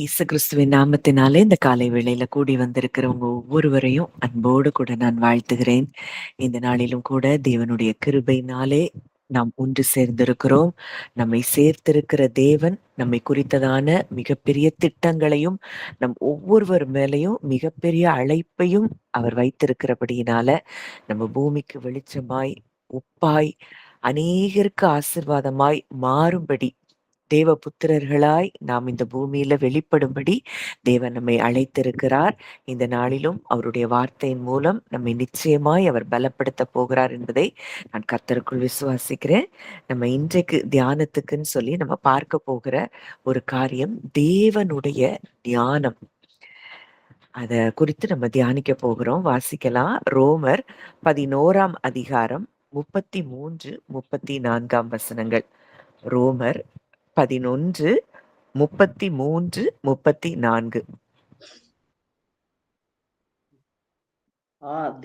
இயேசு கிறிஸ்துவின் நாமத்தினாலே இந்த காலை வேளையில கூடி வந்திருக்கிறவங்க ஒவ்வொருவரையும் அன்போடு கூட நான் வாழ்த்துகிறேன். இந்த நாளிலும் கூட தேவனுடைய கிருபையினாலே நாம் ஒன்று சேர்ந்திருக்கிறோம். நம்மை சேர்த்திருக்கிற தேவன் நம்மை குறித்ததான மிகப்பெரிய திட்டங்களையும் நம் ஒவ்வொருவர் மேலையும் மிகப்பெரிய அழைப்பையும் அவர் வைத்திருக்கிறபடியினால நம்ம பூமிக்கு வெளிச்சமாய், உப்பாய், அநேகருக்கு ஆசீர்வாதமாய் மாறும்படி தேவ புத்திரர்களாய் நாம் இந்த பூமியில வெளிப்படும்படி தேவன் நம்மை அழைத்திருக்கிறார். இந்த நாளிலும் அவருடைய வார்த்தையின் மூலம் நம்மை நிச்சயமாய் அவர் பலப்படுத்த போகிறார் என்பதை நான் கர்த்தருக்குள் விசுவாசிக்கிறேன். நம்ம இன்றைக்கு தியானத்துக்குன்னு சொல்லி நம்ம பார்க்க போகிற ஒரு காரியம் தேவனுடைய ஞானம். அத குறித்து நம்ம தியானிக்க போகிறோம். வாசிக்கலாம். ரோமர் 11ஆம் அதிகாரம் 33, 34 வசனங்கள். ரோமர் 11, 33, 34.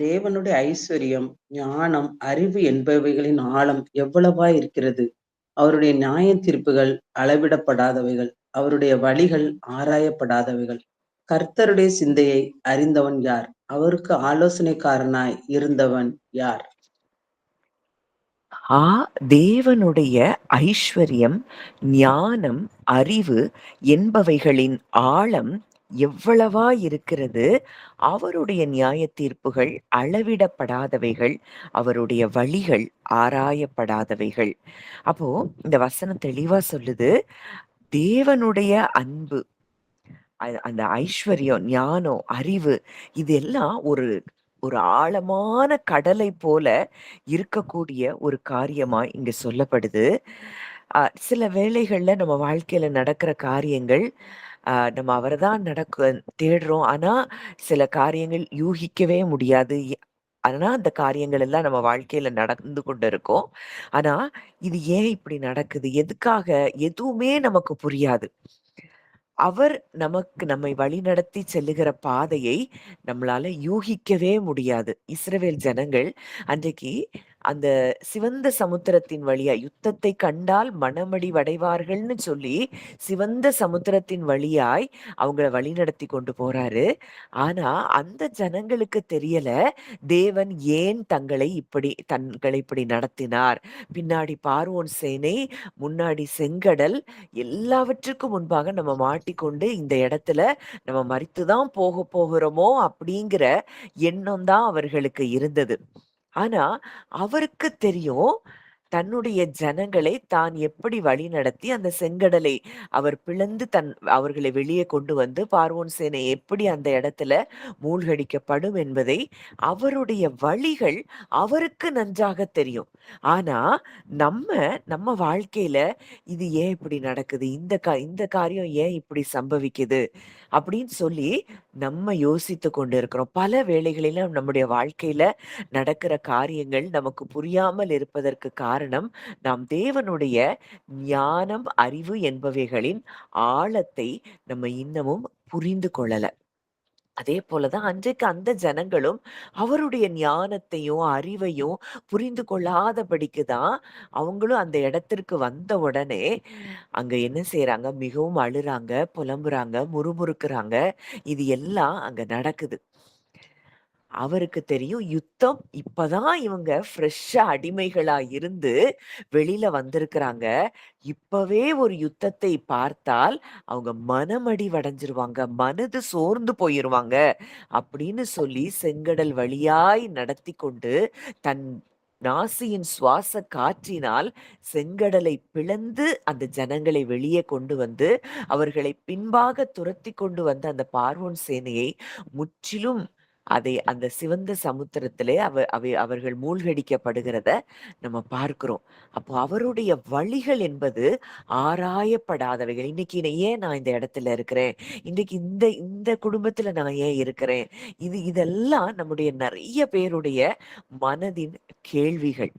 தேவனுடைய ஐஸ்வர்யம், ஞானம், அறிவு என்பவைகளின் ஆழம் எவ்வளவாய் இருக்கிறது! அவருடைய நியாய தீர்ப்புகள் அளவிடப்படாதவைகள், அவருடைய வழிகள் ஆராயப்படாதவைகள். கர்த்தருடைய சிந்தையை அறிந்தவன் யார்? அவருக்கு ஆலோசனைக்காரனாய் இருந்தவன் யார்? தேவனுடைய ஐஸ்வர்யம், ஞானம், அறிவு என்பவைகளின் ஆழம் எவ்வளவா இருக்கிறது! அவருடைய நியாய தீர்ப்புகள் அளவிடப்படாதவைகள், அவருடைய வழிகள் ஆராயப்படாதவைகள். அப்போ இந்த வசனம் தெளிவா சொல்லுது, தேவனுடைய அன்பு, அந்த ஐஸ்வர்யம், ஞானம், அறிவு இது எல்லாம் ஒரு ஒரு ஆழமான கடலை போல இருக்கக்கூடிய ஒரு காரியமா இங்க சொல்லப்படுது. சில வேளைகள்ல நம்ம வாழ்க்கையில நடக்கிற காரியங்கள், நம்ம அவரதான் தேடுறோம். ஆனா சில காரியங்கள் யூகிக்கவே முடியாது. ஆனா அந்த காரியங்கள் எல்லாம் நம்ம வாழ்க்கையில நடந்து கொண்டு இருக்கும். ஆனா இது ஏன் இப்படி நடக்குது? எதுக்காக? எதுவுமே நமக்கு புரியாது. அவர் நம்மை வழிநடத்தி செல்லுகிற பாதையை நம்மளால யூகிக்கவே முடியாது. இஸ்ரவேல் ஜனங்கள் அன்றைக்கு அந்த சிவந்த சமுத்திரத்தின் வழியா யுத்தத்தை கண்டால் மனமடிவடைவார்கள்னு சொல்லி சிவந்த சமுத்திரத்தின் வழியாய் அவங்கள வழிநடத்தி கொண்டு போறாரு. ஆனா அந்த ஜனங்களுக்கு தெரியல, தேவன் ஏன் தங்களை இப்படி நடத்தினார். பின்னாடி பார்வோன் சேனை, முன்னாடி செங்கடல், எல்லாவற்றுக்கும் முன்பாக நம்ம மாட்டிக்கொண்டு இந்த இடத்துல நம்ம மரித்துதான் போகிறோமோ அப்படிங்கிற எண்ணம் தான் அவர்களுக்கு இருந்தது. ஆனா அவருக்கு தெரியும், தன்னுடைய ஜனங்களை தான் எப்படி வழிநடத்தி அந்த செங்கடலை அவர் பிளந்து அவர்களை வெளியே கொண்டு வந்து பார்வோன் சேனை எப்படி அந்த இடத்துல மூழ்கடிக்கப்படும் என்பதை அவருடைய வழிகள் அவருக்கு நன்றாக தெரியும். ஆனா நம்ம வாழ்க்கையில இது ஏன் இப்படி நடக்குது, இந்த காரியம் ஏன் இப்படி சம்பவிக்குது அப்படின்னு சொல்லி நம்ம யோசித்து கொண்டு இருக்கிறோம். பல வேளைகளிலும் நம்முடைய வாழ்க்கையில நடக்கிற காரியங்கள் நமக்கு புரியாமல் இருப்பதற்கு காரணம், நாம் தேவனுடைய ஞானம், அறிவு என்பவைகளின் ஆழத்தை நம்ம இன்னமும் புரிந்து கொள்ளல. அதே போலதான் அன்றைக்கு அந்த ஜனங்களும் அவருடைய ஞானத்தையும் அறிவையும் புரிந்து கொள்ளாதபடிக்கு தான் அவங்களும் அந்த இடத்திற்கு வந்த உடனே அங்க என்ன செய்யறாங்க, மிகவும் அழுறாங்க, புலம்புறாங்க, முறுமுறுக்குறாங்க. இது எல்லாம் அங்க நடக்குது. அவருக்கு தெரியும், யுத்தம் இப்பதான் இவங்க ஃப்ரெஷ்ஷா அடிமைகளா இருந்து வெளியில வந்திருக்கிறாங்க. இப்பவே ஒரு யுத்தத்தை பார்த்தால் அவங்க மனமடிவடைஞ்சிருவாங்க, மனது சோர்ந்து போயிருவாங்க அப்படின்னு சொல்லி செங்கடல் வழியாய் நடத்தி கொண்டு தன் நாசியின் சுவாச காற்றினால் செங்கடலை பிளந்து அந்த ஜனங்களை வெளியே கொண்டு வந்து அவர்களை பின்பாக துரத்தி கொண்டு வந்த அந்த பார்வோன் சேனையை முற்றிலும் அந்த சிவந்த சமுத்திரத்திலே அவர்கள் மூழ்கடிக்கப்படுகிறத நம்ம பார்க்கிறோம். அப்போ அவருடைய வழிகள் என்பது ஆராயப்படாதவைகள். இன்னைக்கு ஏன் நான் இந்த இடத்துல இருக்கிறேன், இன்னைக்கு இந்த இந்த குடும்பத்துல நான் ஏன் இருக்கிறேன், இதெல்லாம் நம்முடைய நிறைய பேருடைய மனதின் கேள்விகள்.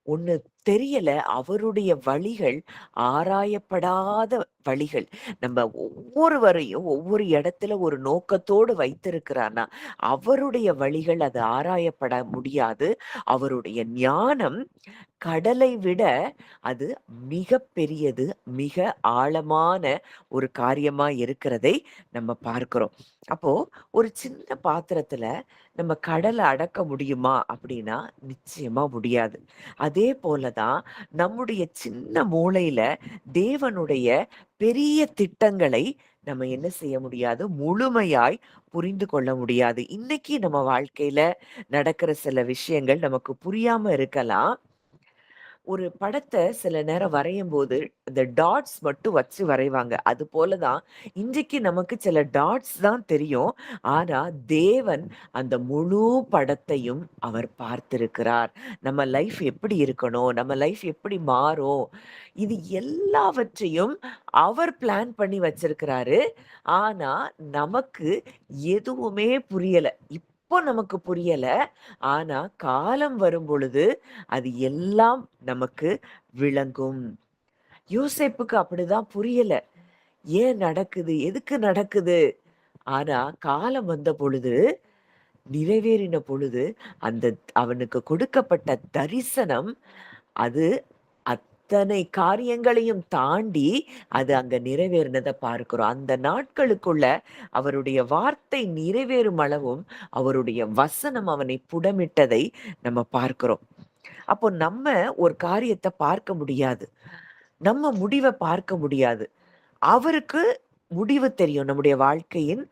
ஒண்ணு தெரியல. அவருடைய வழிகள் ஆராயப்படாத வழிகள். நம்ம ஒவ்வொருவரையும் ஒவ்வொரு இடத்துல ஒரு நோக்கத்தோடு வைத்திருக்கிறார்னா, அவருடைய வழிகள் அது ஆராயப்பட முடியாது. அவருடைய ஞானம் கடலை விட அது மிகப் பெரியது. மிக ஆழமான ஒரு காரியமா இருக்கிறதை நம்ம பார்க்கிறோம். அப்போ ஒரு சின்ன பாத்திரத்துல நம்ம கடல அடக்க முடியுமா? அப்படின்னா, நிச்சயமா முடியாது. அதே போல தான் நம்முடைய சின்ன மூளையில தேவனுடைய பெரிய திட்டங்களை நம்ம என்ன செய்ய முடியாது? முழுமையாய் புரிந்து கொள்ள முடியாது. இன்னைக்கு நம்ம வாழ்க்கையில நடக்கிற சில விஷயங்கள் நமக்கு புரியாம இருக்கலாம். ஒரு படத்த சில நேரம் வரையும்போது, இந்த டாட்ஸ் மட்டும் வச்சு வரைவாங்க. அது போல தான் இன்றைக்கு நமக்கு சில டாட்ஸ் தான் தெரியும். ஆனா, தேவன் அந்த முழு படத்தையும் அவர் பார்த்திருக்கிறார். நம்ம லைஃப் எப்படி இருக்கணும்? நம்ம லைஃப் எப்படி மாறும்? இது எல்லாவற்றையும் அவர் பிளான் பண்ணி வச்சிருக்கிறாரு. ஆனா, நமக்கு எதுவுமே புரியல. இப்போ நமக்கு புரியல. ஆனா, காலம் வரும்பொழுது அது எல்லாம் நமக்கு விளங்கும். யோசேப்புக்கு அப்படிதான் புரியல. ஏன் நடக்குது? எதுக்கு நடக்குது? ஆனா, காலம் வந்த பொழுது, நிறைவேறின பொழுது, அந்த அவனுக்கு கொடுக்கப்பட்ட தரிசனம், அது அத்தனை காரியங்களையும் தாண்டி, அது அங்க நிறைவேறினத பார்க்கிறோம். அந்த நாட்களுக்குள்ள அவருடைய வார்த்தை நிறைவேறும் அளவும், அவருடைய வசனம் அவனை புடமிட்டதை நம்ம பார்க்கிறோம். அப்போ நம்ம ஒரு காரியத்த பார்க்க முடியாது. நம்ம முடிவ பார்க்க முடியாது. அவருக்கு முடிவு தெரியும். நம்முடைய வாழ்க்கையின்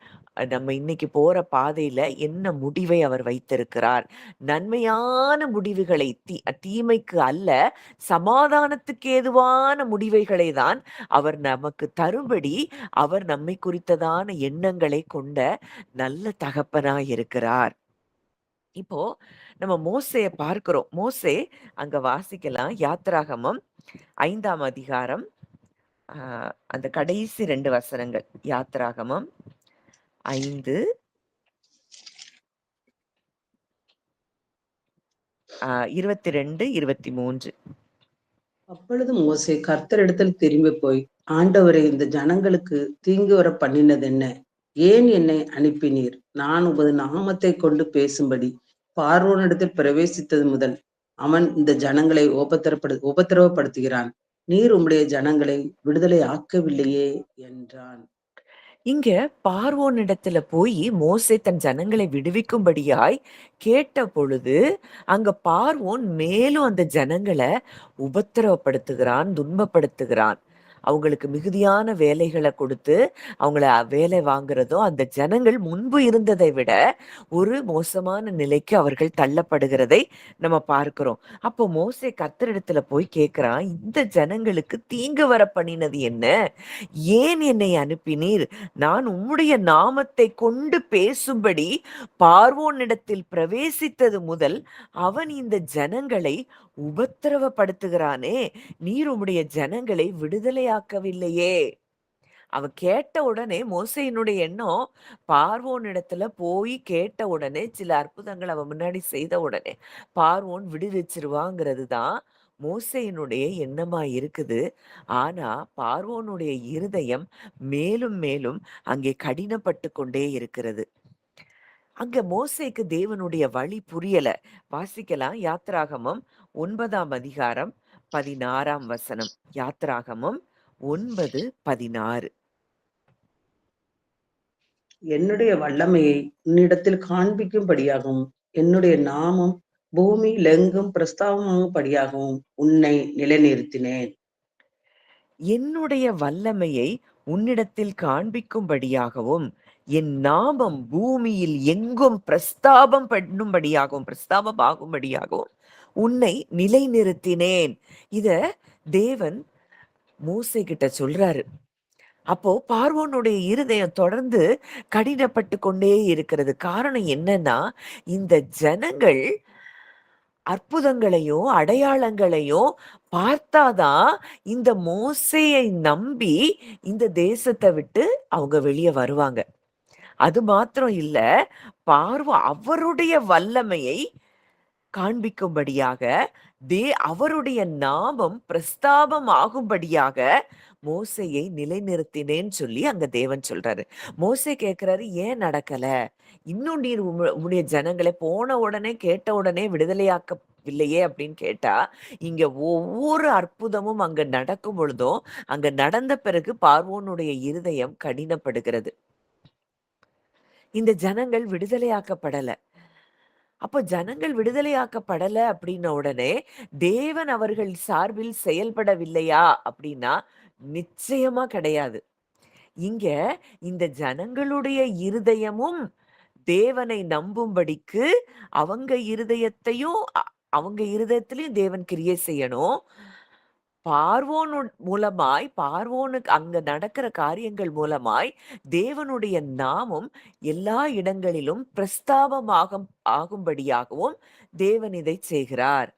நம்ம இன்னைக்கு போற பாதையில என்ன முடிவை அவர் வைத்திருக்கிறார். நன்மையான முடிவுகளை தீமைக்கு அல்ல, சமாதானத்துக்கு ஏதுவான முடிவைகளை தான் அவர் நமக்கு தரும்படி, அவர் நம்மை குறித்ததான எண்ணங்களை கொண்ட நல்ல தகப்பனாய் இருக்கிறார். இப்போ நம்ம மோசேய பார்க்கிறோம். மோசே அங்க வாசிக்கலாம். யாத்திராகமம் 5ஆம் அதிகாரம். அ அந்த கடைசி 2 வசனங்கள். யாத்திராகமம் 5 22, 23. அப்பொழுது மோசே கர்த்தரிடத்தில் திரும்பிப் போய், ஆண்டவரே, இந்த ஜனங்களுக்கு தீங்கு வரப் பண்ணினதென்ன? ஏன் என்னை அனுப்பினீர்? நான் உமது நாமத்தைக் கொண்டு பேசும்படி பார்வோனிடத்தில் பிரவேசித்தது முதல் அவன் இந்த ஜனங்களை உபத்திரவப்படுத்துகிறான். நீர் உம்முடைய ஜனங்களை விடுதலை ஆக்கவில்லையே என்றான். இங்க பார்வோனிடத்துல போயி மோசே தன் ஜனங்களை விடுவிக்கும்படியாய் கேட்ட பொழுது, அங்க பார்வோன் மேலும் அந்த ஜனங்கள உபத்திரவப்படுத்துகிறான், துன்பப்படுத்துகிறான். அவங்களுக்கு மிகுதியான வேலைகள கொடுத்து, அவங்கள வேலை வாங்குறதும், அந்த ஜனங்கள் முன்பு இருந்ததை விட ஒரு மோசமான நிலைக்கு அவர்கள் தள்ளப்படுகிறதை நம்ம பார்க்கிறோம். அப்போ மோசே கர்த்தரிடத்துல போய் கேட்கிறான், "இந்த ஜனங்களுக்கு தீங்கு வர பண்ணினது என்ன? ஏன் என்னை அனுப்பினீர்? நான் உம்முடைய நாமத்தை கொண்டு பேசும்படி பார்வோனிடத்தில் பிரவேசித்தது முதல் அவன் இந்த ஜனங்களை உபத்திரவப்படுத்துகிறானே, நீர் உம்முடைய ஜனங்களை விடுதலையாக்கவில்லையே." அவன் கேட்ட உடனே மோசேயினுடைய எண்ணம், பார்வோனிடத்துல போய் கேட்ட உடனே சில அற்புதங்கள் அவன் முன்னாடி செய்த உடனே பார்வோன் விடுவிச்சிருவாங்கிறது தான் மோசேயினுடைய எண்ணமா இருக்குது. ஆனா பார்வோனுடைய இருதயம் மேலும் மேலும் அங்கே கடினப்பட்டு கொண்டே இருக்கிறது. அங்க மோசேக்கு தேவனுடைய வழி புரியல. வாசிக்கலாம். யாத்திராகமம் 9ஆம் அதிகாரம் 16ஆம் வசனம். யாத்திராகமம் 9:16. என்னுடைய வல்லமையை உன்னிடத்தில் காண்பிக்கும்படியாகவும், என்னுடைய நாமம் பூமியிலெங்கும் பிரஸ்தாபமாகும்படியாகவும் உன்னை நிலைநிறுத்தினேன். என்னுடைய வல்லமையை உன்னிடத்தில் காண்பிக்கும்படியாகவும், என் நாமம் பூமியில் எங்கும் பிரஸ்தாபமாகும்படியாகவும் உன்னை நிலைநிறுத்தினேன். இத தேவன் மோசே கிட்ட சொல்றாரு. அப்போ பார்வோனுடைய இருதயம் தொடர்ந்து கடினப்பட்டு கொண்டே இருக்கிறது. காரணம் என்னன்னா, இந்த ஜனங்கள் அற்புதங்களையும், அடையாளங்களையும் பார்த்தாதான் இந்த மோசேயை நம்பி இந்த தேசத்த விட்டு அவங்க வெளிய வருவாங்க. அது மாத்திரம் இல்ல, அவருடைய வல்லமையை காண்பிக்கும்படியாக அவருடைய நாமம் பிரஸ்தாபம் ஆகும்படியாக மோசேயை நிலைநிறுத்தினேன்னு சொல்லி அங்க தேவன் சொல்றாரு. மோசே கேட்கிறாரு, ஏன் நடக்கல? இன்னும் நீர் உம்முடைய ஜனங்களை போன உடனே கேட்ட உடனே விடுதலையாக்கவில்லையே அப்படின்னு கேட்டா, இங்க ஒவ்வொரு அற்புதமும் அங்க நடக்கும் பொழுதும், அங்க நடந்த பிறகு பார்வோனுடைய இருதயம் கடினப்படுகிறது. இந்த ஜனங்கள் விடுதலையாக்கப்படல. அப்போ ஜனங்கள் விடுதலையாக்கப்படல அப்படின்ன உடனே, தேவன் அவர்கள் சார்பில் செயல்படவில்லையா அப்படின்னா, நிச்சயமா கிடையாது. இங்க இந்த ஜனங்களுடைய இருதயமும் தேவனை நம்பும்படிக்கு அவங்க இருதயத்தையும் அவங்க இருதயத்திலயும் தேவன் கிரியை செய்யணும். பார்வோனுக்கு அங்க நடக்கிற காரியங்கள் மூலமாய் தேவனுடைய நாமம் எல்லா இடங்களிலும் ஆகும்படியாகவும் தேவன் இதை செய்கிறார்.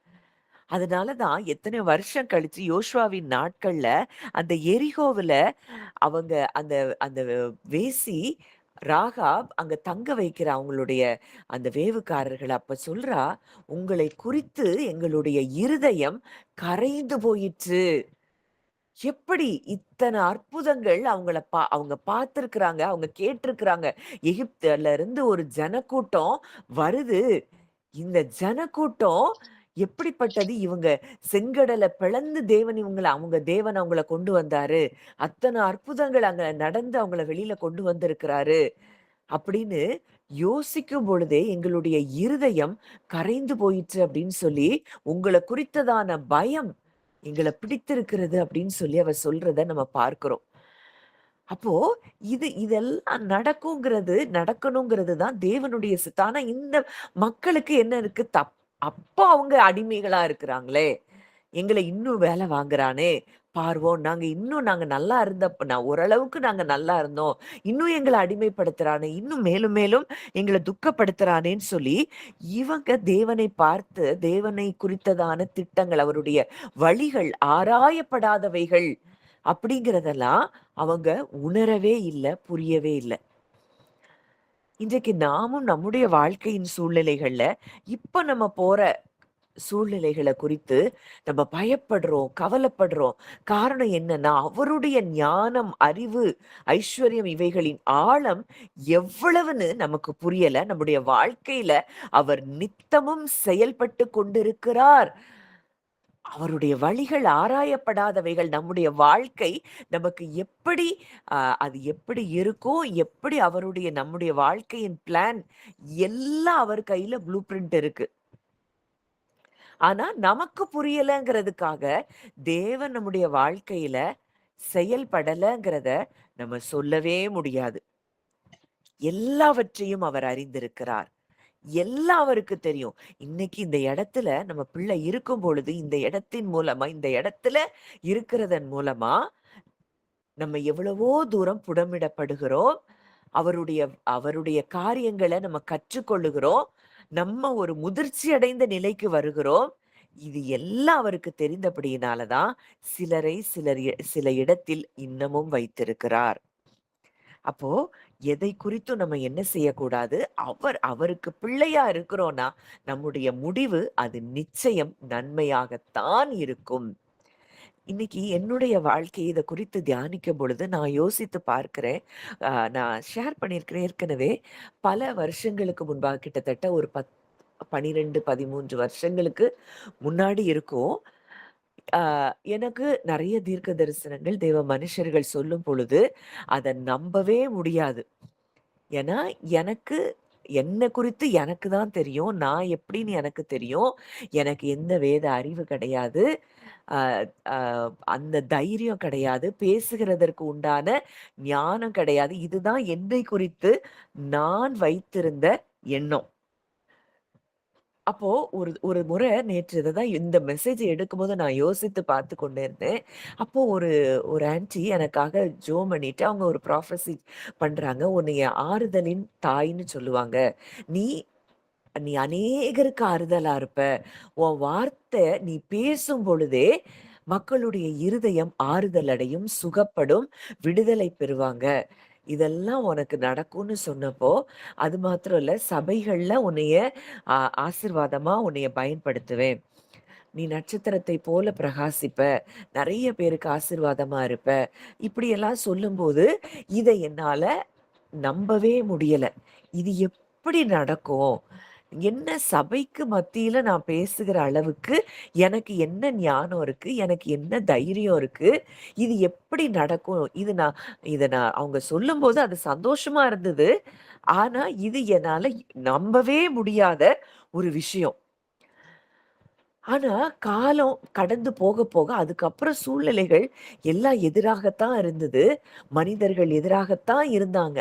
அதனாலதான் எத்தனை வருஷம் கழிச்சு யோசுவாவின் நாட்கள்ல அந்த எரிகோவுல அவங்க அந்த அந்த வேசி ராகாப் அங்க தங்க வைக்கிற அவங்களுடைய அந்த வேவுக்காரர்கள் அப்ப சொல்றா, உங்களை குறித்து எங்களுடைய இருதயம் கரைந்து போயிற்று. எப்படி இத்தனை அற்புதங்கள் அவங்க பார்த்திருக்கிறாங்க, அவங்க கேட்டிருக்கிறாங்க. எகிப்துல இருந்து ஒரு ஜனக்கூட்டம் வருது. இந்த ஜனக்கூட்டம் எப்படிப்பட்டது? இவங்க செங்கடல பிளந்து தேவன் அவங்கள கொண்டு வந்தாரு. அத்தனை அற்புதங்கள் அங்க நடந்து அவங்கள வெளியில கொண்டு வந்திருக்கிறாரு. அப்படின்னு யோசிக்கும் பொழுதே எங்களுடைய இருதயம் கரைந்து போயிற்று அப்படின்னு சொல்லி, உங்கள குறித்ததான பயம் எங்கள பிடித்திருக்கிறது அப்படின்னு சொல்லி அவ சொல்றத நம்ம பார்க்கிறோம். அப்போ இதெல்லாம் நடக்கணுங்கிறது தான் தேவனுடைய சித்தம். ஆனா இந்த மக்களுக்கு என்ன இருக்கு? அப்போ அவங்க அடிமைகளா இருக்கிறாங்களே! எங்கள இன்னும் வேலை வாங்குறானே! பார்வோன், நாங்க நல்லா ஓரளவுக்கு நாங்க நல்லா இருந்தோம். இன்னும் எங்கள அடிமைப்படுத்துறானே! இன்னும் மேலும் மேலும் எங்கள துக்கப்படுத்துறானேன்னு சொல்லி, இவங்க தேவனை பார்த்து, தேவனை குறித்ததான திட்டங்கள், அவருடைய வழிகள் ஆராயப்படாதவைகள் அப்படிங்கிறதெல்லாம் அவங்க உணரவே இல்ல, புரியவே இல்ல. இன்றைக்கு நாமும் நம்முடைய வாழ்க்கையின் சூழ்நிலைகள்ல, இப்ப நம்ம போற சூழ்நிலைகள குறித்து நம்ம பயப்படுறோம், கவலைப்படுறோம். காரணம் என்னன்னா, அவருடைய ஞானம், அறிவு, ஐஸ்வர்யம் இவைகளின் ஆழம் எவ்வளவுன்னு நமக்கு புரியல. நம்முடைய வாழ்க்கையில அவர் நித்தமும் செயல்பட்டு கொண்டிருக்கிறார். அவருடைய வழிகள் ஆராயப்படாதவைகள். நம்முடைய வாழ்க்கை நமக்கு எப்படி அது எப்படி இருக்கும்? எப்படி நம்முடைய வாழ்க்கையின் பிளான் எல்லாம் அவர் கையில ப்ளூ பிரிண்ட் இருக்கு. ஆனா நமக்கு புரியலங்கிறதுக்காக தேவன் நம்முடைய வாழ்க்கையில செயல்படலங்கிறத நம்ம சொல்லவே முடியாது. எல்லாவற்றையும் அவர் அறிந்திருக்கிறார். எல்லாம் அவருக்கு தெரியும். இன்னைக்கு இந்த இடத்துல நம்ம பிள்ளை இருக்கும் பொழுது, இந்த இடத்தின் மூலமா, இந்த இடத்துல இருக்கிறதன் மூலமா நம்ம எவ்வளவோ தூரம் புடமிடப்படுகிறோம். அவருடைய அவருடைய காரியங்கள நம்ம கற்றுக்கொள்ளுகிறோம். நம்ம ஒரு முதிர்ச்சி அடைந்த நிலைக்கு வருகிறோம். இது எல்லாம் அவருக்கு தெரிந்தபடியினால தான் சில இடத்தில் இன்னமும் வைத்திருக்கிறார். அப்போ எதை குறித்தும் நம்ம என்ன செய்யக்கூடாது? அவருக்கு பிள்ளையா இருக்கிறோம்னா, நம்முடைய முடிவு அது நிச்சயம் நன்மையாகத்தான் இருக்கும். இன்னைக்கு என்னுடைய வாழ்க்கை இத குறித்து தியானிக்கும் பொழுது நான் யோசித்து பார்க்கிறேன். நான் ஷேர் பண்ணியிருக்கிறேன் ஏற்கனவே. பல வருஷங்களுக்கு முன்பாக கிட்டத்தட்ட ஒரு 12, 13 வருஷங்களுக்கு முன்னாடி இருக்கும். ஆ எனக்கு நெறைய தீர்க்க தரிசனங்கள் தேவ மனுஷர்கள் சொல்லும் பொழுது, அத நம்பவே முடியாது. ஏன்னா, என்ன குறித்து எனக்கு தான் தெரியும். நான் எப்படின்னு எனக்கு தெரியும். எனக்கு எந்த வேத அறிவு கிடையாது. அ அ அந்த தைரியம் கிடையாது. பேசுகிறதற்கு உண்டான ஞானம் கிடையாது. இதுதான் என்னை குறித்து நான் வைத்திருந்த எண்ணம். அப்போ ஒரு ஒரு முறை நேற்று இததான் இந்த மெசேஜ் எடுக்கும்போது நான் யோசித்து பார்த்து கொண்டே இருந்தேன். அப்போ ஒரு ஒரு ஆன்டி எனக்காக ஜெபம் பண்ணிட்டு அவங்க ஒரு ப்ராஃபஸி பண்றாங்க. "உன்னைய ஆறுதலின் தாய்ன்னு சொல்லுவாங்க. நீ நீ அநேகருக்கு ஆறுதலா இருப்ப. உன் வார்த்தை நீ பேசும் பொழுதே மக்களுடைய இருதயம் ஆறுதல் அடையும், சுகப்படும், விடுதலை பெறுவாங்க. இதெல்லாம் உனக்கு நடக்கும்னு சொன்னப்போ, அது மாத்திரம் இல்ல, சபைகள்ல உன்னைய ஆசீர்வாதமா உன்னைய பயன்படுத்துவேன். நீ நட்சத்திரத்தைப் போல பிரகாசிப்ப. நெறைய பேருக்கு ஆசீர்வாதமா இருப்ப. இப்படியெல்லாம் சொல்லும்போது, இத என்னால நம்பவே முடியல. இது எப்படி நடக்கும்? என்ன சபைக்கு மத்தியில நான் பேசுகிற அளவுக்கு எனக்கு என்ன ஞானம் இருக்கு? எனக்கு என்ன தைரியம் இருக்கு? இது எப்படி நடக்கும்? இத நான் அவங்க சொல்லும்போது அது சந்தோஷமா இருந்தது. ஆனா, இது என்னால நம்பவே முடியாத ஒரு விஷயம். ஆனா, காலம் கடந்து போக, போக அதுக்கப்புறம் சூழ்நிலைகள் எல்லாம் எதிராகத்தான் இருந்தது. மனிதர்கள் எதிராகத்தான் இருந்தாங்க.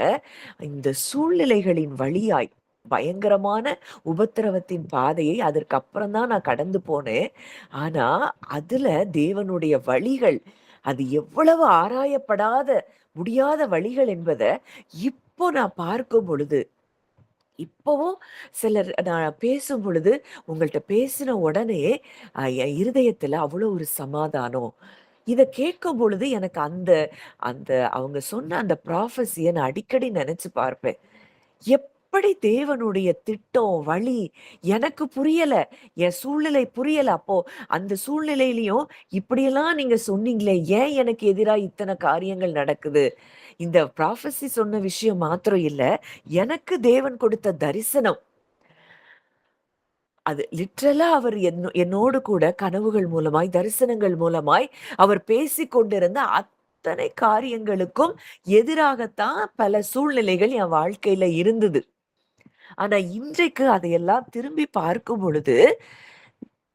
இந்த சூழ்நிலைகளின் வழியாய் பயங்கரமான உபத்திரவத்தின் பாதையை அதற்கு அப்புறம் தான் நான் கடந்து போனேன். ஆனா, அதுல தேவனுடைய வழிகள், அது எவ்வளவு ஆராயப்படாத முடியாத வழிகள் என்பத இப்போ நான் பார்க்கும் பொழுது இப்பவும் சிலர் நான் பேசும்பொழுது, உங்கள்ட்ட பேசின உடனே என் இருதயத்துல அவ்வளோ ஒரு சமாதானம். இத கேட்கும் பொழுது எனக்கு அந்த அந்த அவங்க சொன்ன அந்த ப்ராஃபஸிய நான் அடிக்கடி நெனச்சு பார்ப்பேன். எப்படி தேவனுடைய திட்டம், வழி எனக்கு புரியல. என் சூழ்நிலை புரியல. அப்போ அந்த சூழ்நிலையிலயும் இப்படியெல்லாம் நீங்க சொன்னீங்களே, ஏன் எனக்கு எதிரா இத்தன காரியங்கள் நடக்குது? இந்த ப்ராஃபஸி சொன்ன விஷயம் மாத்திரம் இல்ல. எனக்கு தேவன் கொடுத்த தரிசனம். அது லிட்ரலா அவர் என்னோடு கூட கனவுகள் மூலமாய், தரிசனங்கள் மூலமாய் அவர் பேசிக் கொண்டிருந்த அத்தனை காரியங்களுக்கும் எதிராகத்தான் பல சூழ்நிலைகள் என் வாழ்க்கையில இருந்தது. ஆனா இன்றைக்கு அதையெல்லாம் திரும்பி பார்க்கும் பொழுது,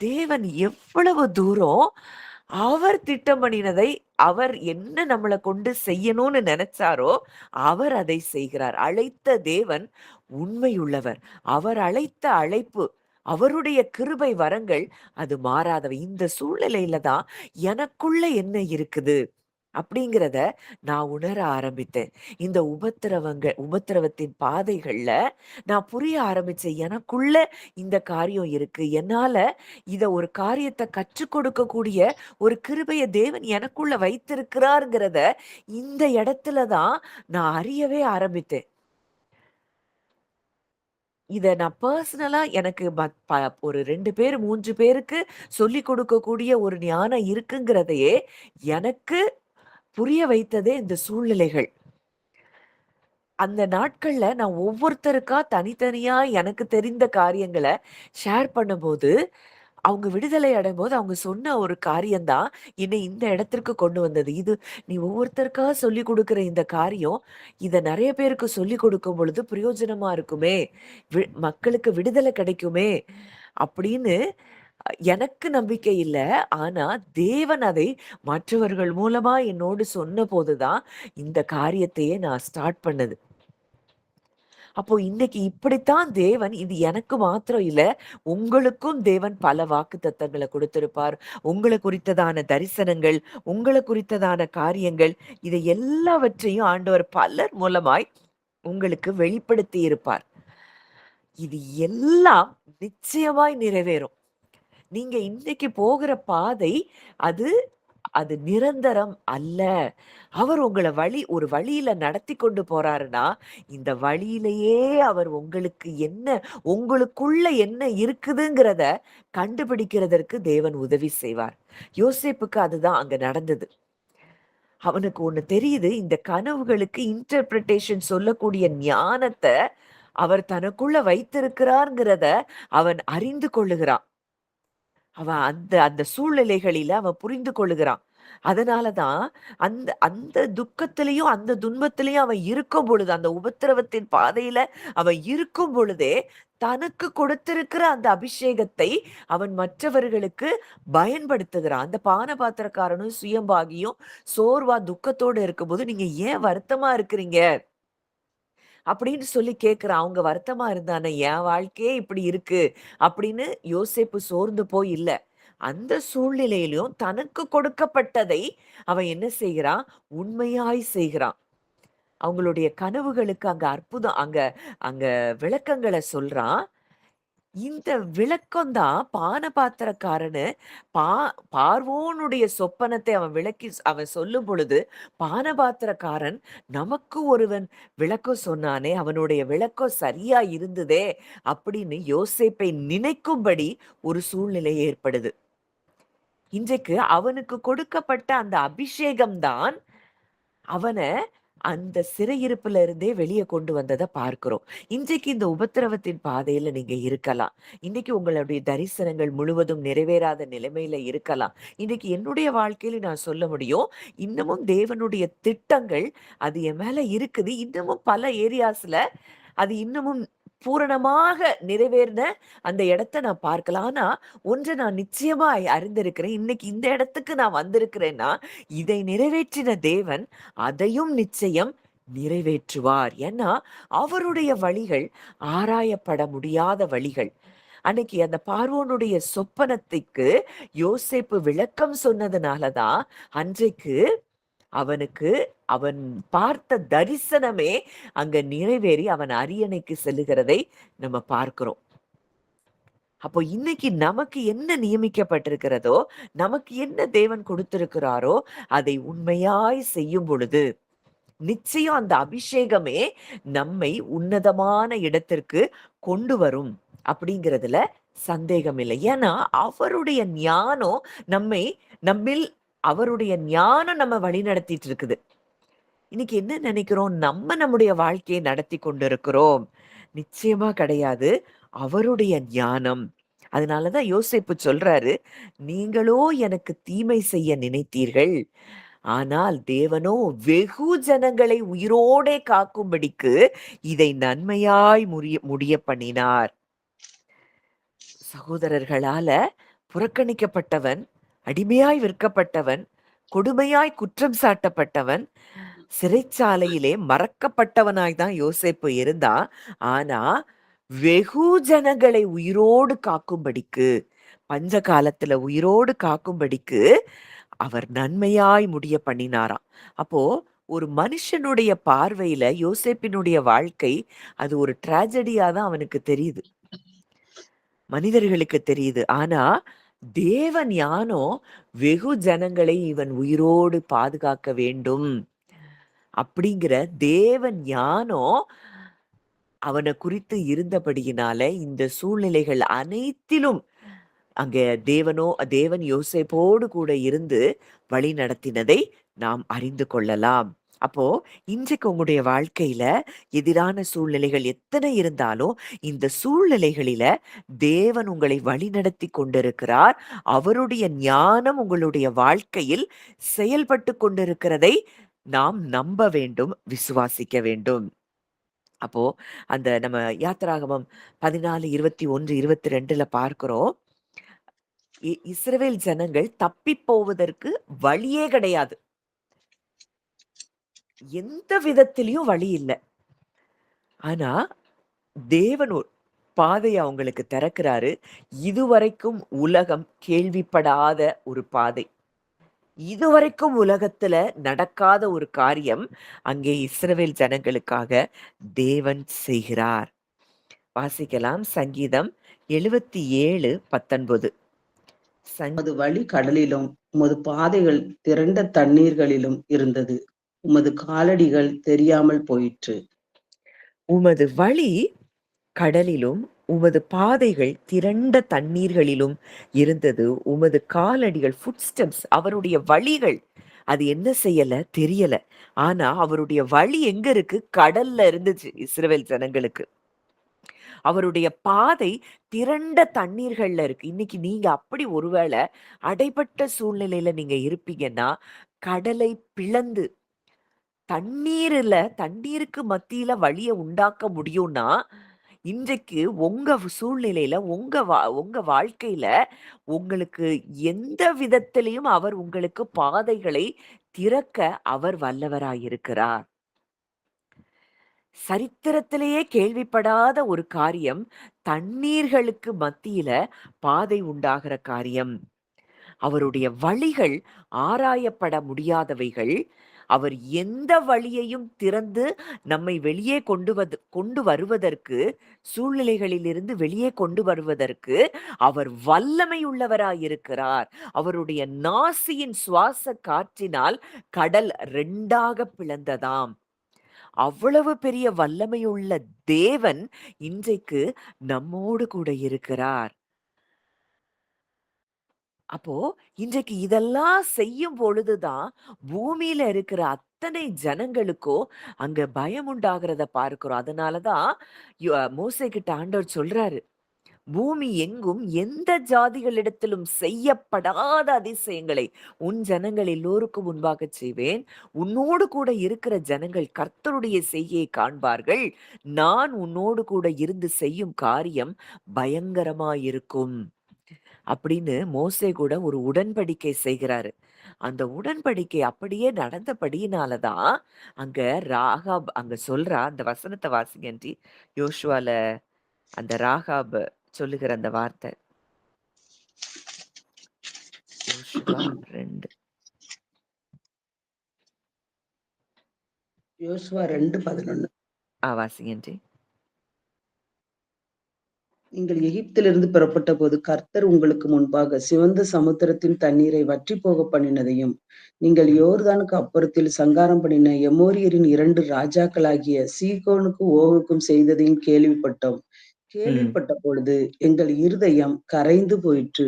தேவன் எவ்வளவு தூரம் அவர் திட்டம் பண்ணினதை, அவர் என்ன நம்மள கொண்டு செய்யணும்னு நெனச்சாரோ, அவர் அதை செய்கிறார். அழைத்த தேவன் உண்மையுள்ளவர். அவர் அழைத்த அழைப்பு, அவருடைய கிருபை வரங்கள் அது மாறாதவை. இந்த சூழ்நிலையில தான் எனக்குள்ள என்ன இருக்குது? அப்படிங்கிறத நான் உணர ஆரம்பித்தேன். இந்த உபத்திரவத்தின் பாதைகள்ல நான் புரிய ஆரம்பிச்சேன். எனக்குள்ள இந்த காரியம் இருக்கு. என்னால ஒரு காரியத்த கற்றுக் கொடுக்கக்கூடிய ஒரு கிருபைய தேவன் எனக்குள்ள வைத்திருக்கிறார்ங்கிறத இந்த இடத்துல தான் நான் அறியவே ஆரம்பித்தேன். இத நான் பெர்சனலா எனக்கு ஒரு 2 பேரு, 3 பேருக்கு சொல்லிக் கொடுக்கக்கூடிய ஒரு ஞானம் இருக்குங்கிறதையே எனக்கு புரிய வைத்ததே இந்த சூழ்நிலைகள். அந்த நாட்கள்ல நான் ஒவ்வொருத்தருக்கா தனித்தனியா எனக்கு தெரிந்த காரியங்கள ஷேர் பண்ணும்போது, அவங்க விடுதலை அடையும்போது அவங்க சொன்ன ஒரு காரியம் தான் என்னை இந்த இடத்திற்கு கொண்டு வந்தது. நீ ஒவ்வொருத்தருக்கா சொல்லிக் குடுக்குற இந்த காரியம், இத நெறைய பேருக்கு சொல்லிக் கொடுக்கும் பொழுது பிரயோஜனமா இருக்குமே! மக்களுக்கு விடுதலை கிடைக்குமே! அப்படின்னு எனக்கு நம்பிக்கை இல்ல. ஆனா தேவன் அதை மற்றவர்கள் மூலமா என்னோடு சொன்னபோது தான் இந்த காரியத்தையே நான் ஸ்டார்ட் பண்ணது. அப்போ இன்னைக்கு இப்படித்தான் தேவன் இது எனக்கு மாத்திரம் இல்ல, உங்களுக்கும் தேவன் பல வாக்குத்தத்தங்கள குடுத்திருப்பார். உங்கள குறித்ததான தரிசனங்கள், உங்கள குறித்ததான காரியங்கள், இதை எல்லாவற்றையும் ஆண்டவர் பலர் மூலமாய் உங்களுக்கு வெளிப்படுத்தி இருப்பார். இது எல்லாம் நிச்சயமாய் நிறைவேறும். நீங்க இன்னைக்கு போகிற பாதை அது அது நிரந்தரம் அல்ல. அவர் உங்கள ஒரு வழியில நடத்தி கொண்டு போறாருன்னா, இந்த வழியிலேயே அவர் உங்களுக்குள்ள என்ன இருக்குதுங்கிறத கண்டுபிடிக்கிறதற்கு தேவன் உதவி செய்வார். யோசேப்புக்கு அதுதான் அங்க நடந்தது. அவனுக்கு ஒண்ணு தெரியுது. இந்த கனவுகளுக்கு இன்டர்பிரடேஷன் சொல்லக்கூடிய ஞானத்த அவர் தனக்குள்ள வைத்திருக்கிறார்ங்கிறத அவன் அறிந்து கொள்ளுகிறான். அவன் அந்த அந்த சூழ்நிலைகளில அவன் புரிந்து கொள்ளுகிறான். அதனால தான் அந்த அந்த துக்கத்திலயும், அந்த துன்பத்திலயும் அவன் இருக்கும் பொழுது, அந்த உபத்திரவத்தின் பாதையில அவன் இருக்கும் பொழுதே, தனக்கு கொடுத்திருக்கிற அந்த அபிஷேகத்தை அவன் மற்றவர்களுக்கு பயன்படுத்துகிறான். அந்த பானபாத்திரக்காரனும், சுயம்பாகியும் சோர்வா, துக்கத்தோட இருக்கும்போது, "நீங்க ஏன் வருத்தமா இருக்கிறீங்க?" அப்படின்னு சொல்லி கேட்கிறான். அவங்க வருத்தமா இருந்தானே, "என் வாழ்க்கையே இப்படி இருக்கு." அப்படின்னு யோசேப்பு சோர்ந்து போய் இல்ல. அந்த சூழ்நிலையிலும் தனக்கு கொடுக்கப்பட்டதை அவன் என்ன செய்கிறான்? உண்மையாய் செய்கிறான். அவங்களுடைய கனவுகளுக்கு அங்க அற்புதம் அங்க அங்க விளக்கங்கள சொல்றான். இந்த விளக்கம் தான் பானபாத்திரக்காரனு பா பார்வோனுடைய சொப்பனத்தை அவன் விளக்கி அவன் சொல்லும் பொழுது, பானபாத்திரக்காரன் நமக்கு ஒருவன் விளக்கம் சொன்னானே, அவனுடைய விளக்கம் சரியா இருந்ததே அப்படின்னு யோசேப்பை நினைக்கும்படி ஒரு சூழ்நிலை ஏற்படுது. இன்றைக்கு அவனுக்கு கொடுக்கப்பட்ட அந்த அபிஷேகம் தான் அவன அந்த சிறையிருப்புல இருந்தே வெளிய கொண்டு வந்தத பார்க்கிறோம். இன்றைக்கு இந்த உபத்திரவத்தின் பாதையில நீங்க இருக்கலாம். இன்னைக்கு உங்களுடைய தரிசனங்கள் முழுவதும் நிறைவேறாத நிலைமையில இருக்கலாம். இன்னைக்கு என்னுடைய வாழ்க்கையில நான் சொல்ல முடியும். இன்னமும் தேவனுடைய திட்டங்கள் அது என் மேல இருக்குது. இன்னமும் பல ஏரியாஸ்ல அது இன்னமும் பூரணமாக நிறைவேறின அந்த இடத்த நான் பார்க்கலாம். ஆனா, ஒன்று நான் நிச்சயமா அறிந்திருக்கிறேன். இன்னைக்கு இந்த இடத்துக்கு நான் வந்திருக்கிறேன்னா, இதை நிறைவேற்றின தேவன் அதையும் நிச்சயம் நிறைவேற்றுவார். ஏன்னா, அவருடைய வழிகள் ஆராயப்பட முடியாத வழிகள். அன்னைக்கு அந்த பார்வோனுடைய சொப்பனத்துக்கு யோசேப்பு விளக்கம் சொன்னதுனால தான், அன்றைக்கு அவனுக்கு அவன் பார்த்த தரிசனமே அங்க நிறைவேறி அவன் அரியணைக்கு செல்லுகிறதை நம்ம பார்க்கிறோம். அப்போ இன்னைக்கு நமக்கு என்ன நியமிக்கப்பட்டிருக்கிறதோ, நமக்கு என்ன தேவன் கொடுத்திருக்கிறாரோ, அதை உண்மையாய் செய்யும் பொழுது, நிச்சயம் அந்த அபிஷேகமே நம்மை உன்னதமான இடத்திற்கு கொண்டு வரும் அப்படிங்கிறதுல சந்தேகம் இல்லை. ஏன்னா, அவருடைய ஞானம் நம்மை நம்மில் அவருடைய ஞானம் நம்ம வழிநடத்திட்டு இருக்குது. இன்னைக்கு என்ன நினைக்கிறோம்? நம்ம நம்முடைய வாழ்க்கையை நடத்தி கொண்டிருக்கிறோம். நிச்சயமா கிடையாது. அவருடைய ஞானம். அதனாலதான் யோசேப்பு சொல்றாரு, நீங்களோ எனக்கு தீமை செய்ய நினைத்தீர்கள். ஆனால் தேவனோ வெகு ஜனங்களை உயிரோடே காக்கும்படிக்கு இதை நன்மையாய் முடிய பண்ணினார். சகோதரர்களால புறக்கணிக்கப்பட்டவன், அடிமையாய் விற்கப்பட்டவன், கொடுமையாய் குற்றம் சாட்டப்பட்டவன், சிறைச்சாலையிலே மறக்கப்பட்டவனாய் தான் யோசேப்பு இருந்தான். ஆனா வெகு ஜனங்களை உயிரோடு காக்கும்படிக்கு, பஞ்ச காலத்துல உயிரோடு காக்கும்படிக்கு அவர் நன்மையாய் முடிய பண்ணினாராம். அப்போ ஒரு மனுஷனுடைய பார்வையில யோசேப்பினுடைய வாழ்க்கை அது ஒரு டிராஜடியா தான் அவனுக்கு தெரியுது, மனிதர்களுக்கு தெரியுது. ஆனா தேவன் ஞானோ வெகு ஜனங்களை இவன் உயிரோடு பாதுகாக்க வேண்டும் அப்படிங்கிற தேவன் ஞானம் அவனை குறித்து இருந்தபடியினால இந்த சூழ்நிலைகள் அனைத்திலும் அங்க தேவன் யோசேப்போடு கூட இருந்து வழி நடத்தினதை நாம் அறிந்து கொள்ளலாம். அப்போ இன்றைக்கு உங்களுடைய வாழ்க்கையில எதிரான சூழ்நிலைகள் எத்தனை இருந்தாலும் இந்த சூழ்நிலைகளில தேவன் உங்களை வழிநடத்தி கொண்டிருக்கிறார். அவருடைய ஞானம் உங்களுடைய வாழ்க்கையில் செயல்பட்டு கொண்டிருக்கிறதை நாம் நம்ப வேண்டும், விசுவாசிக்க வேண்டும். அப்போ அந்த நம்ம யாத்திராகமம் 14, 21, 22ல பார்க்கிறோம். இஸ்ரவேல் ஜனங்கள் தப்பி போவதற்கு வழியே கிடையாது. எந்த விதத்திலயும் வழி இல்ல. ஆனா தேவன் ஒரு பாதையை அவங்களுக்கு திறக்கிறாரு. இதுவரைக்கும் உலகம் கேள்விப்படாத ஒரு பாதை. இதுவரைக்கும் உலகத்துல நடக்காத ஒரு காரியம் அங்கே இஸ்ரவேல் ஜனங்களுக்காக தேவன் செய்கிறார். வாசிக்கலாம். சங்கீதம் 77:19. உமது வழி கடலிலும் உமது பாதைகள் திரண்ட தண்ணீர்களிலும் இருந்தது. உமது காலடிகள் தெரியாமல் போயிற்று. உமது வழி கடலிலும் உமது பாதைகள் திரண்ட தண்ணீர்களிலும் இருந்தது. உமது காலடிகள் ஃபுட்ஸ்டெப்ஸ், அவருடைய வழிகள் அது என்ன செய்யல தெரியல. ஆனா அவருடைய வழி எங்க இருக்கு? கடல்ல இருந்துச்சு இஸ்ரவேல் ஜனங்களுக்கு. அவருடைய பாதை திரண்ட தண்ணீர்கள்ல இருக்கு. இன்னைக்கு நீங்க அப்படி ஒருவேளை அடைபட்ட சூழ்நிலையில நீங்க இருப்பீங்கன்னா, கடலை பிளந்து தண்ணீருக்கு மத்தியில வழிய உண்டாக்க முடியும்னா, இன்றைக்கு உங்க சூழ்நிலையில, உங்க வாழ்க்கையில உங்களுக்கு எந்த விதத்திலயும் அவர் உங்களுக்கு பாதைகளை திறக்க அவர் வல்லவராயிருக்கிறார். சரித்திரத்திலேயே கேள்விப்படாத ஒரு காரியம், தண்ணீர்களுக்கு மத்தியில பாதை உண்டாகிற காரியம். அவருடைய வழிகள் ஆராயப்பட முடியாதவைகள். அவர் எந்த வழியையும் திறந்து நம்மை வெளியே கொண்டு வருவதற்கு, சூழ்நிலைகளிலிருந்து வெளியே கொண்டு வருவதற்கு அவர் வல்லமை உள்ளவராயிருக்கிறார். அவருடைய நாசியின் சுவாச காற்றினால் கடல் 2ஆக பிளந்ததாம். அவ்வளவு பெரிய வல்லமையுள்ள தேவன் இன்றைக்கு நம்மோடு கூட இருக்கிறார். அப்போ இன்றைக்கு இதெல்லாம் செய்யும் பொழுதுதான் பூமியில இருக்கிற அத்தனை ஜனங்களுக்கும் அங்க பயம் உண்டாகிறத பார்க்கிறோம். அதனாலதான் மோசே கிட்ட ஆண்டவர் சொல்றாரு, பூமி எங்கும் எந்த ஜாதிகளிடத்திலும் செய்யப்படாத அதிசயங்களை உன் ஜனங்கள் எல்லோருக்கும் முன்பாக செய்வேன். உன்னோடு கூட இருக்கிற ஜனங்கள் கர்த்தருடைய செய்கையை காண்பார்கள். நான் உன்னோடு கூட இருந்து செய்யும் காரியம் பயங்கரமாயிருக்கும் அப்படின்னு மோசே கூட ஒரு உடன்படிக்கை செய்கிறாரு. அந்த உடன்படிக்கை அப்படியே நடந்தபடியினாலதான் அங்க ராகாப் அங்க சொல்றா. அந்த வசனத்தை வாசிங்கன்றி, யோசுவால அந்த ராகாப் சொல்லுகிற அந்த வார்த்தை. யோசுவா 2. யோசுவா 2:11. வாசிங்கன்றி. நீங்கள் எகிப்திலிருந்து புறப்பட்ட போது கர்த்தர் உங்களுக்கு முன்பாக சிவந்த சமுத்திரத்தின் தண்ணீரை வற்றி போக பண்ணினதையும், நீங்கள் யோர்தானுக்கு அப்புறத்தில் சங்காரம் பண்ணின எமோரியரின் 2 ராஜாக்களாகிய சீகோனுக்கும் ஓகுக்கும் செய்ததையும் கேள்விப்பட்டோம். கேள்விப்பட்ட பொழுது எங்கள் இருதயம் கரைந்து போயிற்று.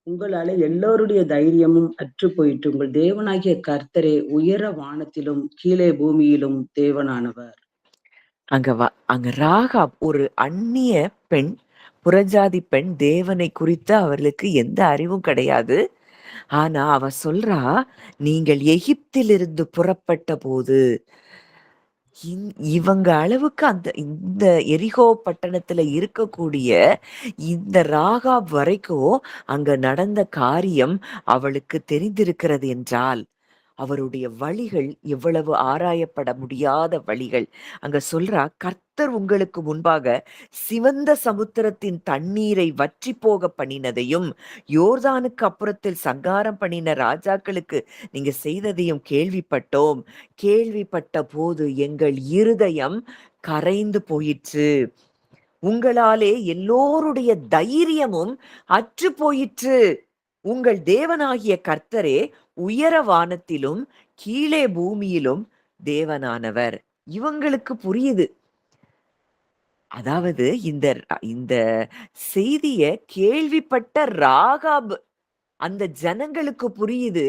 உங்களால எல்லோருடைய தைரியமும் அற்று போயிற்று. உங்கள் தேவனாகிய கர்த்தரே உயர வானத்திலும் கீழே பூமியிலும் தேவனானவர். அங்க ராகாப் ஒரு அந்நிய பெண், புறஜாதி பெண். தேவனை குறித்து அவர்களுக்கு எந்த அறிவும் கிடையாது. ஆனா அவ சொல்றா, நீங்கள் எகிப்திலிருந்து புறப்பட்ட போது இவங்க அளவுக்கு இந்த எரிகோ பட்டணத்துல இருக்கக்கூடிய இந்த ராகாப் வரைக்கும் அங்க நடந்த காரியம் அவளுக்கு தெரிந்திருக்கிறது என்றால், அவருடைய வழிகள் எவ்வளவு ஆராயப்பட முடியாத வழிகள். அங்க சொல்றா, கர்த்தர் உங்களுக்கு முன்பாக சிவந்த சமுத்திரத்தின் தண்ணீரை வற்றி போக பண்ணினதையும், யோர்தானுக்கு அப்புறத்தில் சங்காரம் பண்ணின ராஜாக்களுக்கு நீங்க செய்ததையும் கேள்விப்பட்டோம். கேள்விப்பட்ட போது எங்கள் இருதயம் கரைந்து போயிற்று. உங்களாலே எல்லோருடைய தைரியமும் அற்று போயிற்று. உங்கள் தேவனாகிய கர்த்தரே உயர வானத்திலும் கீழே பூமியிலும் தேவனானவர். இவங்களுக்கு புரியுது. அதாவது இந்த இந்த செய்திய கேள்விப்பட்ட ராகாப் அந்த ஜனங்களுக்கு புரியுது,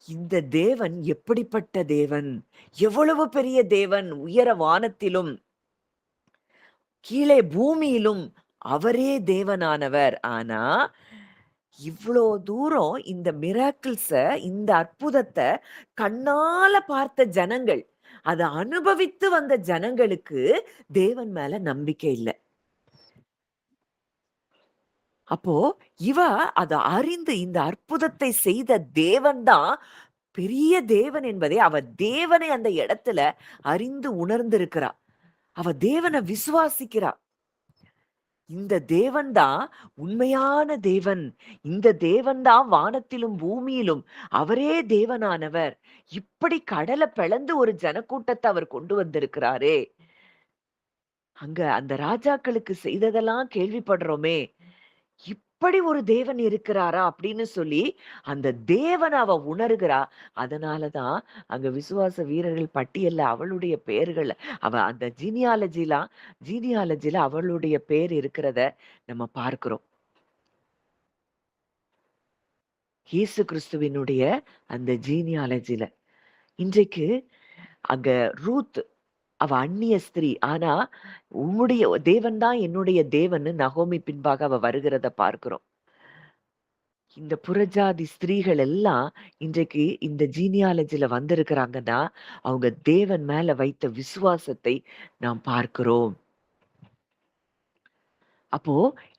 இந்த தேவன் எப்படிப்பட்ட தேவன், எவ்வளவு பெரிய தேவன், உயர வானத்திலும் கீழே பூமியிலும் அவரே தேவனானவர். ஆனா இவ்வளோ தூரம் இந்த மிராக்கிள்ஸ, இந்த அற்புதத்தை கண்ணால பார்த்த ஜனங்கள், அதை அனுபவித்து வந்த ஜனங்களுக்கு தேவன் மேல நம்பிக்கை இல்லை. அப்போ இவ அதை அறிந்து இந்த அற்புதத்தை செய்த தேவன் தான் பெரிய தேவன் என்பதை அவ தேவனை அந்த இடத்துல அறிந்து உணர்ந்திருக்கிறா. அவ தேவனை விசுவாசிக்கிறா. இந்த தேவன் தான் உண்மையான தேவன். இந்த தேவன் தான் வானத்திலும் பூமியிலும் அவரே தேவனானவர். இப்படி கடலை பிளந்து ஒரு ஜனக்கூட்டத்தை அவர் கொண்டு வந்திருக்கிறாரே. அங்க அந்த ராஜாக்களுக்கு செய்ததெல்லாம் கேள்விப்படுறோமே. இப்படி ஒரு தேவன் இருக்கிறாரா அப்படின்னு சொல்லி அந்த தேவனை அவ உணர்கிறா. அதனாலதான் அங்க விசுவாச வீரர்கள் பட்டியல்ல அவளுடைய பெயர்கள், அவ அந்த ஜீனியாலஜில அவளுடைய பேர் இருக்கிறத நம்ம பார்க்கிறோம். இயேசு கிறிஸ்துவினுடைய அந்த ஜீனியாலஜில இன்றைக்கு அங்க ரூத், அவ அந்நிய ஸ்திரீ. ஆனா உம்முடைய தேவன் தான் என்னுடைய தேவன் நகோமி பின்பாக அவ வருகிறத பார்க்கிறோம். இந்த புறஜாதி ஸ்திரீகள் எல்லாம் இன்றைக்கு இந்த ஜீனியாலஜில வந்திருக்கிறாங்கன்னா அவங்க தேவன் மேல வைத்த விசுவாசத்தை நாம் பார்க்கிறோம். அப்போ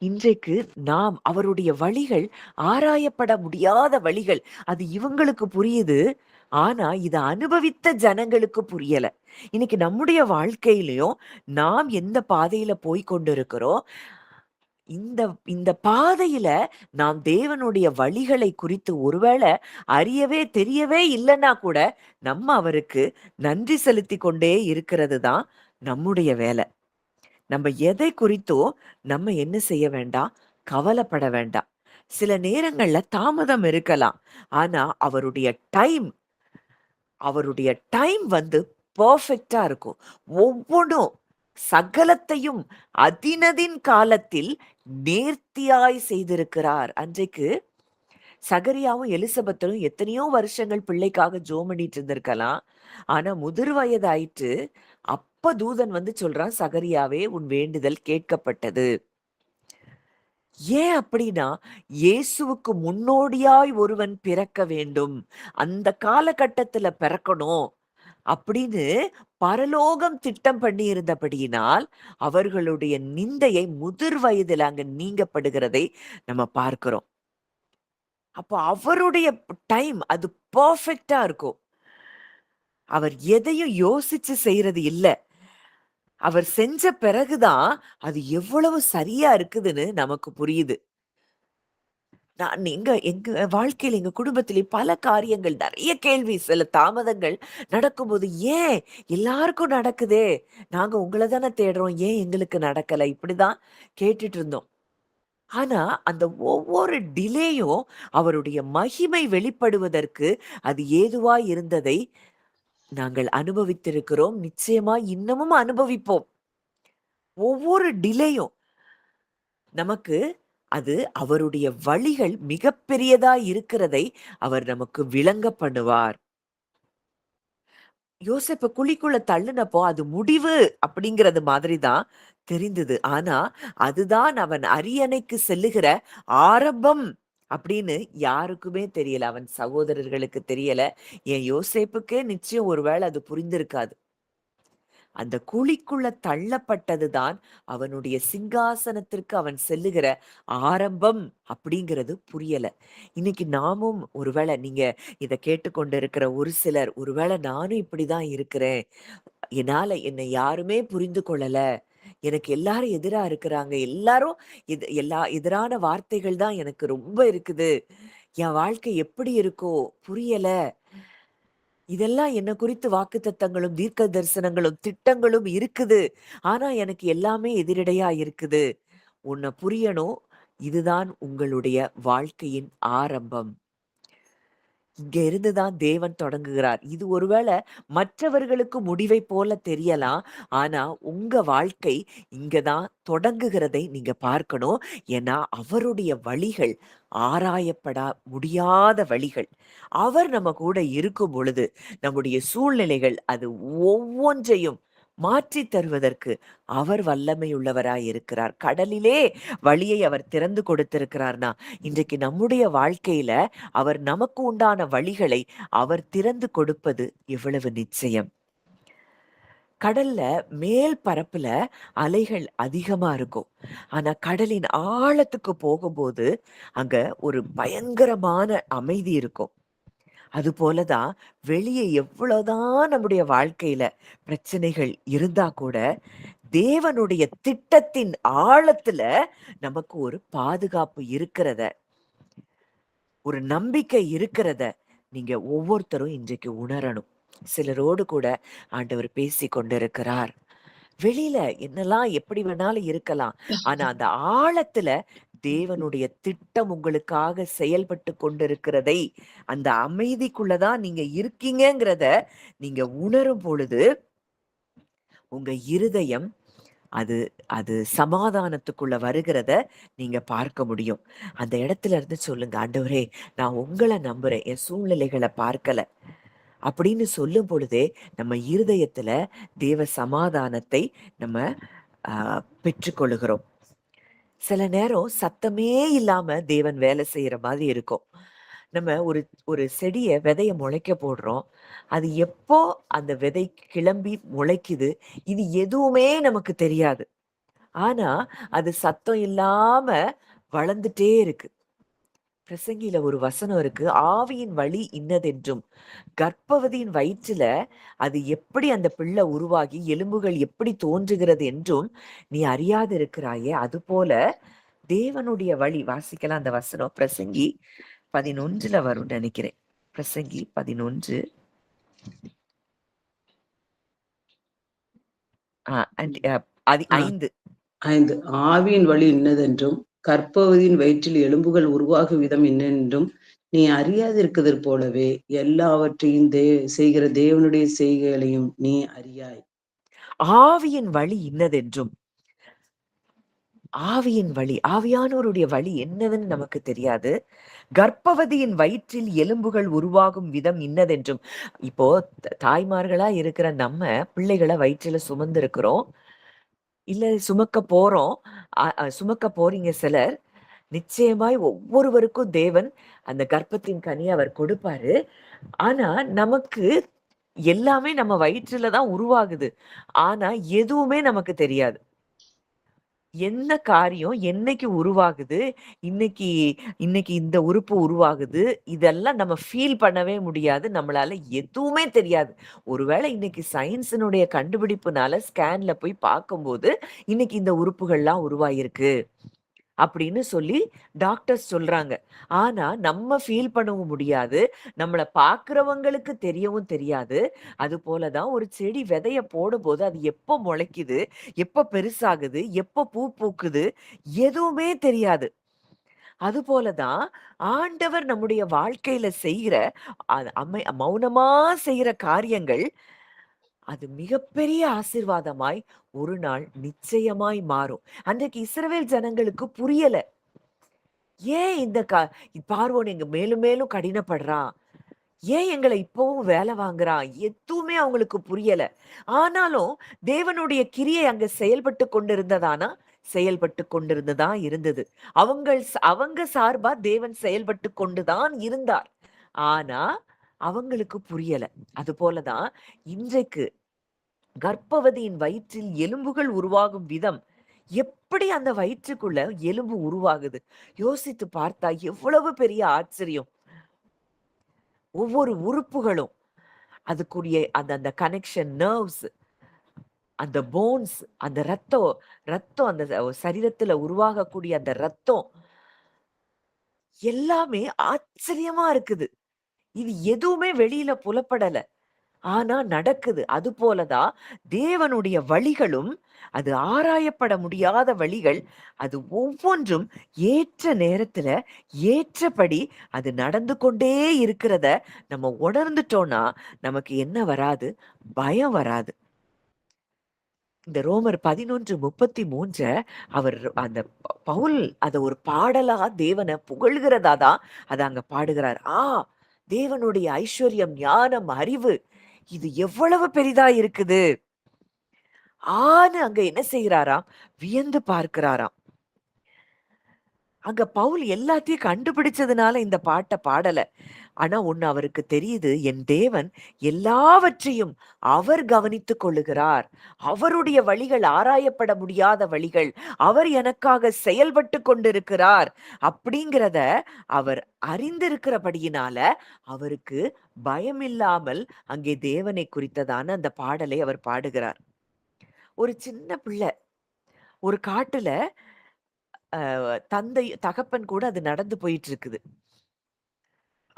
இன்றைக்கு நாம் அவருடைய வழிகள் ஆராயப்பட முடியாத வழிகள், அது இவங்களுக்கு புரியுது. ஆனா இதை அனுபவித்த ஜனங்களுக்கு புரியல. இன்னைக்கு நம்முடைய வாழ்க்கையிலையும் நாம் எந்த பாதையில போய் கொண்டிருக்கிறோம், இந்த இந்த பாதையில நாம் தேவனுடைய வழிகளை குறித்து ஒருவேளை அறியவே தெரியவே இல்லைன்னா கூட நம்ம அவருக்கு நன்றி செலுத்தி கொண்டே இருக்கிறது தான் நம்முடைய வேலை. நம்ம எதை குறித்தோ நம்ம என்ன செய்ய வேண்டாம், கவலைப்பட வேண்டாம். சில நேரங்கள்ல தாமதம் இருக்கலாம். ஆனா அவருடைய டைம் வந்து பெர்ஃபெக்ட்டா இருக்கும். ஒவ்வொன்னும் சகலத்தையும் அதினதின் காலத்தில் நேர்த்தியாய் செய்திருக்கிறார். அன்றைக்கு சகரியாவும் எலிசபெத்தரும் எத்தனையோ வருஷங்கள் பிள்ளைக்காக ஜெபம் பண்ணிட்டு இருந்திருக்கலாம். ஆனா முதிர் வயது ஆயிட்டு, அப்ப தூதன் வந்து சொல்றான், சகரியாவே உன் வேண்டுதல் கேட்கப்பட்டது. ஏன் அப்படின்னா, இயேசுவுக்கு முன்னோடியாய் ஒருவன் பிறக்க வேண்டும். அந்த காலகட்டத்துல பிறக்கணும் அப்படின்னு பரலோகம் திட்டம் பண்ணி இருந்தபடியினால், அவர்களுடைய நிந்தையை முதிர் வயதில் அங்க நீங்கப்படுகிறதை நம்ம பார்க்கிறோம். அப்போ அவருடைய டைம் அது பெர்ஃபெக்ட்டா இருக்கும். அவர் எதையும் யோசிச்சு செய்யறது இல்ல. அவர் செஞ்ச பிறகுதான் அது எவ்வளவு சரியா இருக்குதுன்னு நமக்கு புரியுது. நான் எங்க எங்க வாழ்க்கையில, எங்க குடும்பத்திலே பல காரியங்கள், நெறைய கேள்வி, சில தாமதங்கள் நடக்கும்போது, "ஏன் எல்லாருக்கும் நடக்குதே! நாங்க உங்கள தானே தேடுறோம். ஏன் எங்களுக்கு நடக்கல?" இப்படிதான் கேட்டுட்டு இருந்தோம். ஆனா, அந்த ஒவ்வொரு டிலேயும் அவருடைய மகிமை வெளிப்படுவதற்கு அது ஏதுவாய் இருந்ததை நாங்கள் அனுபவித்திருக்கிறோம். நிச்சயமா இன்னமும் அனுபவிப்போம். ஒவ்வொரு டிலேயும் நமக்கு அது அவருடைய வழிகள் மிகப்பெரியதா இருக்கிறதை அவர் நமக்கு விளங்க பண்ணுவார். யோசேப்ப குழிக்குள்ள தள்ளுனப்போ அது முடிவு அப்படிங்கிறது மாதிரி தான் தெரிந்தது. ஆனா, அதுதான் அவன் அரியணைக்கு செல்லுகிற ஆரம்பம் அப்படின்னு யாருக்குமே தெரியல. அவன் சகோதரர்களுக்கு தெரியல. என் யோசேப்புக்கே நிச்சயம் ஒரு வேளை அது புரிந்திருக்காது. அந்த குழிக்குள்ள தள்ளப்பட்டதுதான் அவனுடைய சிங்காசனத்திற்கு அவன் செல்லுகிற ஆரம்பம் அப்படிங்கிறது புரியல. இன்னைக்கு நாமும் ஒருவேளை நீங்க இத கேட்டுக்கொண்டு இருக்கிற ஒரு சிலர், ஒருவேளை நானும் இப்படிதான் இருக்கிறேன். என்னால என்னை யாருமே புரிந்து கொள்ளல. எனக்கு எல்லாரும் எதிரா இருக்கிறாங்க. எல்லாரும் எல்லா எதிரான வார்த்தைகள் தான் எனக்கு ரொம்ப இருக்குது. என் வாழ்க்கை எப்படி இருக்கோ புரியல. இதெல்லாம் என்ன குறித்து வாக்குத்தத்தங்களும், தீர்க்க தரிசனங்களும், திட்டங்களும் இருக்குது. ஆனா எனக்கு எல்லாமே எதிரடையா இருக்குது. உன்ன புரியணும். இதுதான் உங்களுடைய வாழ்க்கையின் ஆரம்பம். இங்க இருந்து தான் தேவன் தொடங்குகிறார். இது ஒருவேளை மற்றவர்களுக்கு முடிவைப் போல தெரியலாம். ஆனா, உங்க வாழ்க்கை இங்க தான் தொடங்குகிறதை நீங்க பார்க்கணும். ஏன்னா, அவருடைய வழிகள் ஆராயப்படா முடியாத வழிகள். அவர் நம்ம கூட இருக்கும் பொழுது, நம்முடைய சூழ்நிலைகள் அது ஒவ்வொன்றையும் மாற்றித் தருவதற்கு அவர் வல்லமையுள்ளவராய் இருக்கிறார். கடலிலே வழியை அவர் திறந்து கொடுத்திருக்கிறார்னா, இன்றைக்கு நம்முடைய வாழ்க்கையில அவர் நமக்கு உண்டான வழிகளை அவர் திறந்து கொடுப்பது எவ்வளவு நிச்சயம். கடல்ல மேல் பரப்புல அலைகள் அதிகமா இருக்கும். ஆனா கடலின் ஆழத்துக்கு போகும்போது அங்க ஒரு பயங்கரமான அமைதி இருக்கும். அதுபோலதான் வெளியே எவ்வளவுதான் நம்முடைய வாழ்க்கையில பிரச்சனைகள் இருந்தா கூட தேவனுடைய திட்டத்தின் ஆழத்துல நமக்கு ஒரு பாதுகாப்பு இருக்கிறத, ஒரு நம்பிக்கை இருக்கிறத நீங்க ஒவ்வொருத்தரும் இன்றைக்கு உணரணும். சிலரோடு கூட ஆண்டவர் பேசிக் கொண்டிருக்கிறார். வெளியில என்னெல்லாம் எப்படி வேணாலும் இருக்கலாம். ஆனா அந்த ஆழத்துல தேவனுடைய திட்டம் உங்களுக்காக செயல்பட்டு கொண்டிருக்கிறதை, அந்த அமைதிக்குள்ளதான் நீங்க இருக்கீங்கங்கிறத நீங்க உணரும் பொழுது, உங்க இருதயம் அது அது சமாதானத்துக்குள்ள வருகிறத நீங்க பார்க்க முடியும். அந்த இடத்துல இருந்து சொல்லுங்க, "ஆண்டவரே, நான் உங்கள நம்புறேன். என் சூழ்நிலைகள பார்க்கல." அப்படின்னு சொல்லும் பொழுதே, நம்ம இருதயத்துல தேவ சமாதானத்தை நம்ம அ பெற்றுக்கொள்ளுகிறோம். சில நேரம் சத்தமே இல்லாம தேவன் வேலை செய்யற மாதிரி இருக்கும். நம்ம ஒரு ஒரு விதைய முளைக்க போடுறோம். அது எப்போ அந்த விதை கிளம்பி முளைக்குது, இது எதுவுமே நமக்கு தெரியாது. ஆனா, அது சத்தம் இல்லாம வளர்ந்துட்டே இருக்கு. பிரசங்கில ஒரு வசனம் இருக்கு. "ஆவியின் வழி இன்னதென்றும், கர்ப்பவதியின் வயிற்றில அது எப்படி அந்த பிள்ளை உருவாகி, எலும்புகள் எப்படி தோன்றுகிறது என்றும் நீ அறியாதிருக்கிறாயே, அதுபோல தேவனுடைய வழி வாசிக்கலாம். அந்த வசனம் பிரசங்கி 11 வரும் நினைக்கிறேன். பிரசங்கி 11 அது 5. 5. ஆவியின் வழி இன்னதென்றும் கற்பவதியின் வயிற்றில் எலும்புகள் உருவாகும் விதம் என்னென்றும் நீ அறியாதிருக்கிறது போலவே எல்லாவற்றையும் செய்கிற தேவனுடைய செய்கைகளையும் நீ அறியாய். ஆவியின் வழி இன்னதென்றும், ஆவியின் வழி, ஆவியானோருடைய வழி என்னதுன்னு நமக்கு தெரியாது. கர்ப்பவதியின் வயிற்றில் எலும்புகள் உருவாகும் விதம் இன்னதென்றும். இப்போ தாய்மார்களா இருக்கிற நம்ம பிள்ளைகளை வயிற்றுல சுமந்து இருக்கிறோம், இல்ல சுமக்க போறோம். சுமக்க போறீங்க சிலர். நிச்சயமாய் ஒவ்வொருவருக்கும் தேவன் அந்த கர்ப்பத்தின் கனியை அவர் கொடுப்பாரு. ஆனா நமக்கு எல்லாமே நம்ம வயிற்றுல தான் உருவாகுது. ஆனா எதுவுமே நமக்கு தெரியாது. என்ன காரியம் என்னைக்கு உருவாகுது, இன்னைக்கு இன்னைக்கு இந்த உறுப்பு உருவாகுது, இதெல்லாம் நம்ம ஃபீல் பண்ணவே முடியாது. நம்மளால எதுவுமே தெரியாது. ஒருவேளை இன்னைக்கு சயின்ஸினுடைய கண்டுபிடிப்புனால ஸ்கேன்ல போய் பார்க்கும்போது, இன்னைக்கு இந்த உறுப்புகள்லாம் உருவாகிருக்கு அப்படின்னு சொல்லி டாக்டர்ஸ் சொல்றாங்க. ஆனா நம்ம ஃபீல் பண்ணவும் முடியாது. நம்மள பார்க்கிறவங்களுக்கு தெரியவும் தெரியாது. அது போல தான் ஒரு செடி விதைய போடும்போது அது எப்ப முளைக்குது, எப்ப பெருசாகுது, எப்ப பூ பூக்குது, எதுவுமே தெரியாது. அதுபோல தான் ஆண்டவர் நம்முடைய வாழ்க்கையில செய்கிற மௌனமா செய்கிற காரியங்கள், அது மிகப்பெரிய ஆசீர்வாதமாய் ஒரு நாள் நிச்சயமாய் மாறும். அன்றைக்கு இஸ்ரவேல் ஜனங்களுக்கு புரியல. ஏன் இந்த பார்வோன் எங்க மேலும் மேலும் கடினப்படுறான்? ஏன் எங்கள இப்பவும் வேலை வாங்குறான்? எதுவுமே அவங்களுக்கு புரியல. ஆனாலும் தேவனுடைய கிரியை அங்க செயல்பட்டு கொண்டிருந்ததானா? செயல்பட்டு கொண்டிருந்து தான் இருந்தது. அவங்க சார்பா தேவன் செயல்பட்டு கொண்டு தான் இருந்தார். ஆனா அவங்களுக்கு புரியல. அதுபோல தான் இன்றைக்கு கர்ப்பவதியின் வயிற்றில் எலும்புகள் உருவாகும் விதம், எப்படி அந்த வயிற்றுக்குள்ள எலும்பு உருவாகுது? யோசித்து பார்த்தா எவ்வளவு பெரிய ஆச்சரியம்! ஒவ்வொரு உறுப்புகளும், அதுக்குரிய அந்த அந்த கனெக்ஷன், நர்வ்ஸ், அந்த போன்ஸ், அந்த ரத்தம் ரத்தம் அந்த சரீரத்துல உருவாகக்கூடிய அந்த ரத்தம், எல்லாமே ஆச்சரியமா இருக்குது. இது எதுவுமே வெளியில புலப்படல. ஆனா நடக்குது. அதுபோலதான் தேவனுடைய வழிகளும், அது ஆராயப்பட முடியாத வழிகள். அது ஒவ்வொன்றும் ஏற்ற நேரத்துல ஏற்றபடி அது நடந்து கொண்டே இருக்கிறத நம்ம உணர்ந்துட்டோம்னா நமக்கு என்ன வராது? பயம் வராது. இந்த ரோமர் 11:33 அவர் அந்த பவுல் அத ஒரு பாடலா தேவனை புகழ்கிறதா தான் அத அங்க பாடுகிறார். தேவனுடைய ஐஸ்வர்யம், ஞானம், அறிவு இது எவ்வளவு பெரிதா இருக்குது. அங்க என்ன செய்கிறாராம்? வியந்து பார்க்கிறாராம். அங்க பவுல் எல்லாத்தையும் கண்டுபிடிச்சதுனால இந்த பாட்ட பாடல. ஆனா ஒண்ணு அவருக்கு தெரியுது, என் தேவன் எல்லாவற்றையும் அவர் கவனித்துக் கொள்ளுகிறார். அவருடைய வழிகள் ஆராயப்பட முடியாத வழிகள். அவர் எனக்காக செயல்பட்டு கொண்டிருக்கிறார் அப்படிங்கிறத அவர் அறிந்திருக்கிறபடியினால அவருக்கு பயமில்லாமல் அங்கே தேவனை குறித்ததான அந்த பாடலை அவர் பாடுகிறார். ஒரு சின்ன பிள்ளை ஒரு காட்டுல தந்தை தகப்பன் கூட அது நடந்து போயிட்டு இருக்குது.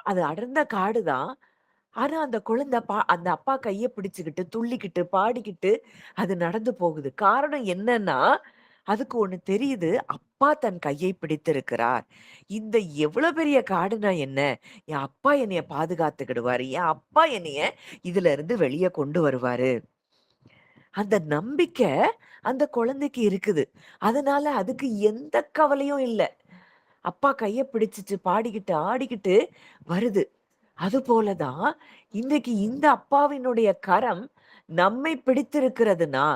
அது அடர்ந்த காடுதான். ஆனா அந்த குழந்தை அந்த அப்பா கைய பிடிச்சுக்கிட்டு, துள்ளிக்கிட்டு, பாடிக்கிட்டு அது நடந்து போகுது. காரணம் என்னன்னா, அதுக்கு ஒண்ணு தெரியுது. அப்பா தன் கையை பிடித்திருக்கிறார். இந்த எவ்வளோ பெரிய காடுனா என்ன? என் அப்பா என்னைய பாதுகாத்துக்கிடுவாரு. என் அப்பா என்னைய இதுல இருந்து வெளிய கொண்டு வருவாரு. அந்த நம்பிக்கை அந்த குழந்தைக்கு இருக்குது. அதனால அதுக்கு எந்த கவலையும் இல்ல. அப்பா கைய பிடிச்சுட்டு, பாடிக்கிட்டு, ஆடிக்கிட்டு வருது. அதுபோலதான் இன்றைக்கு இந்த அப்பாவினுடைய கரம் நம்மை பிடித்திருக்கிறதுனா,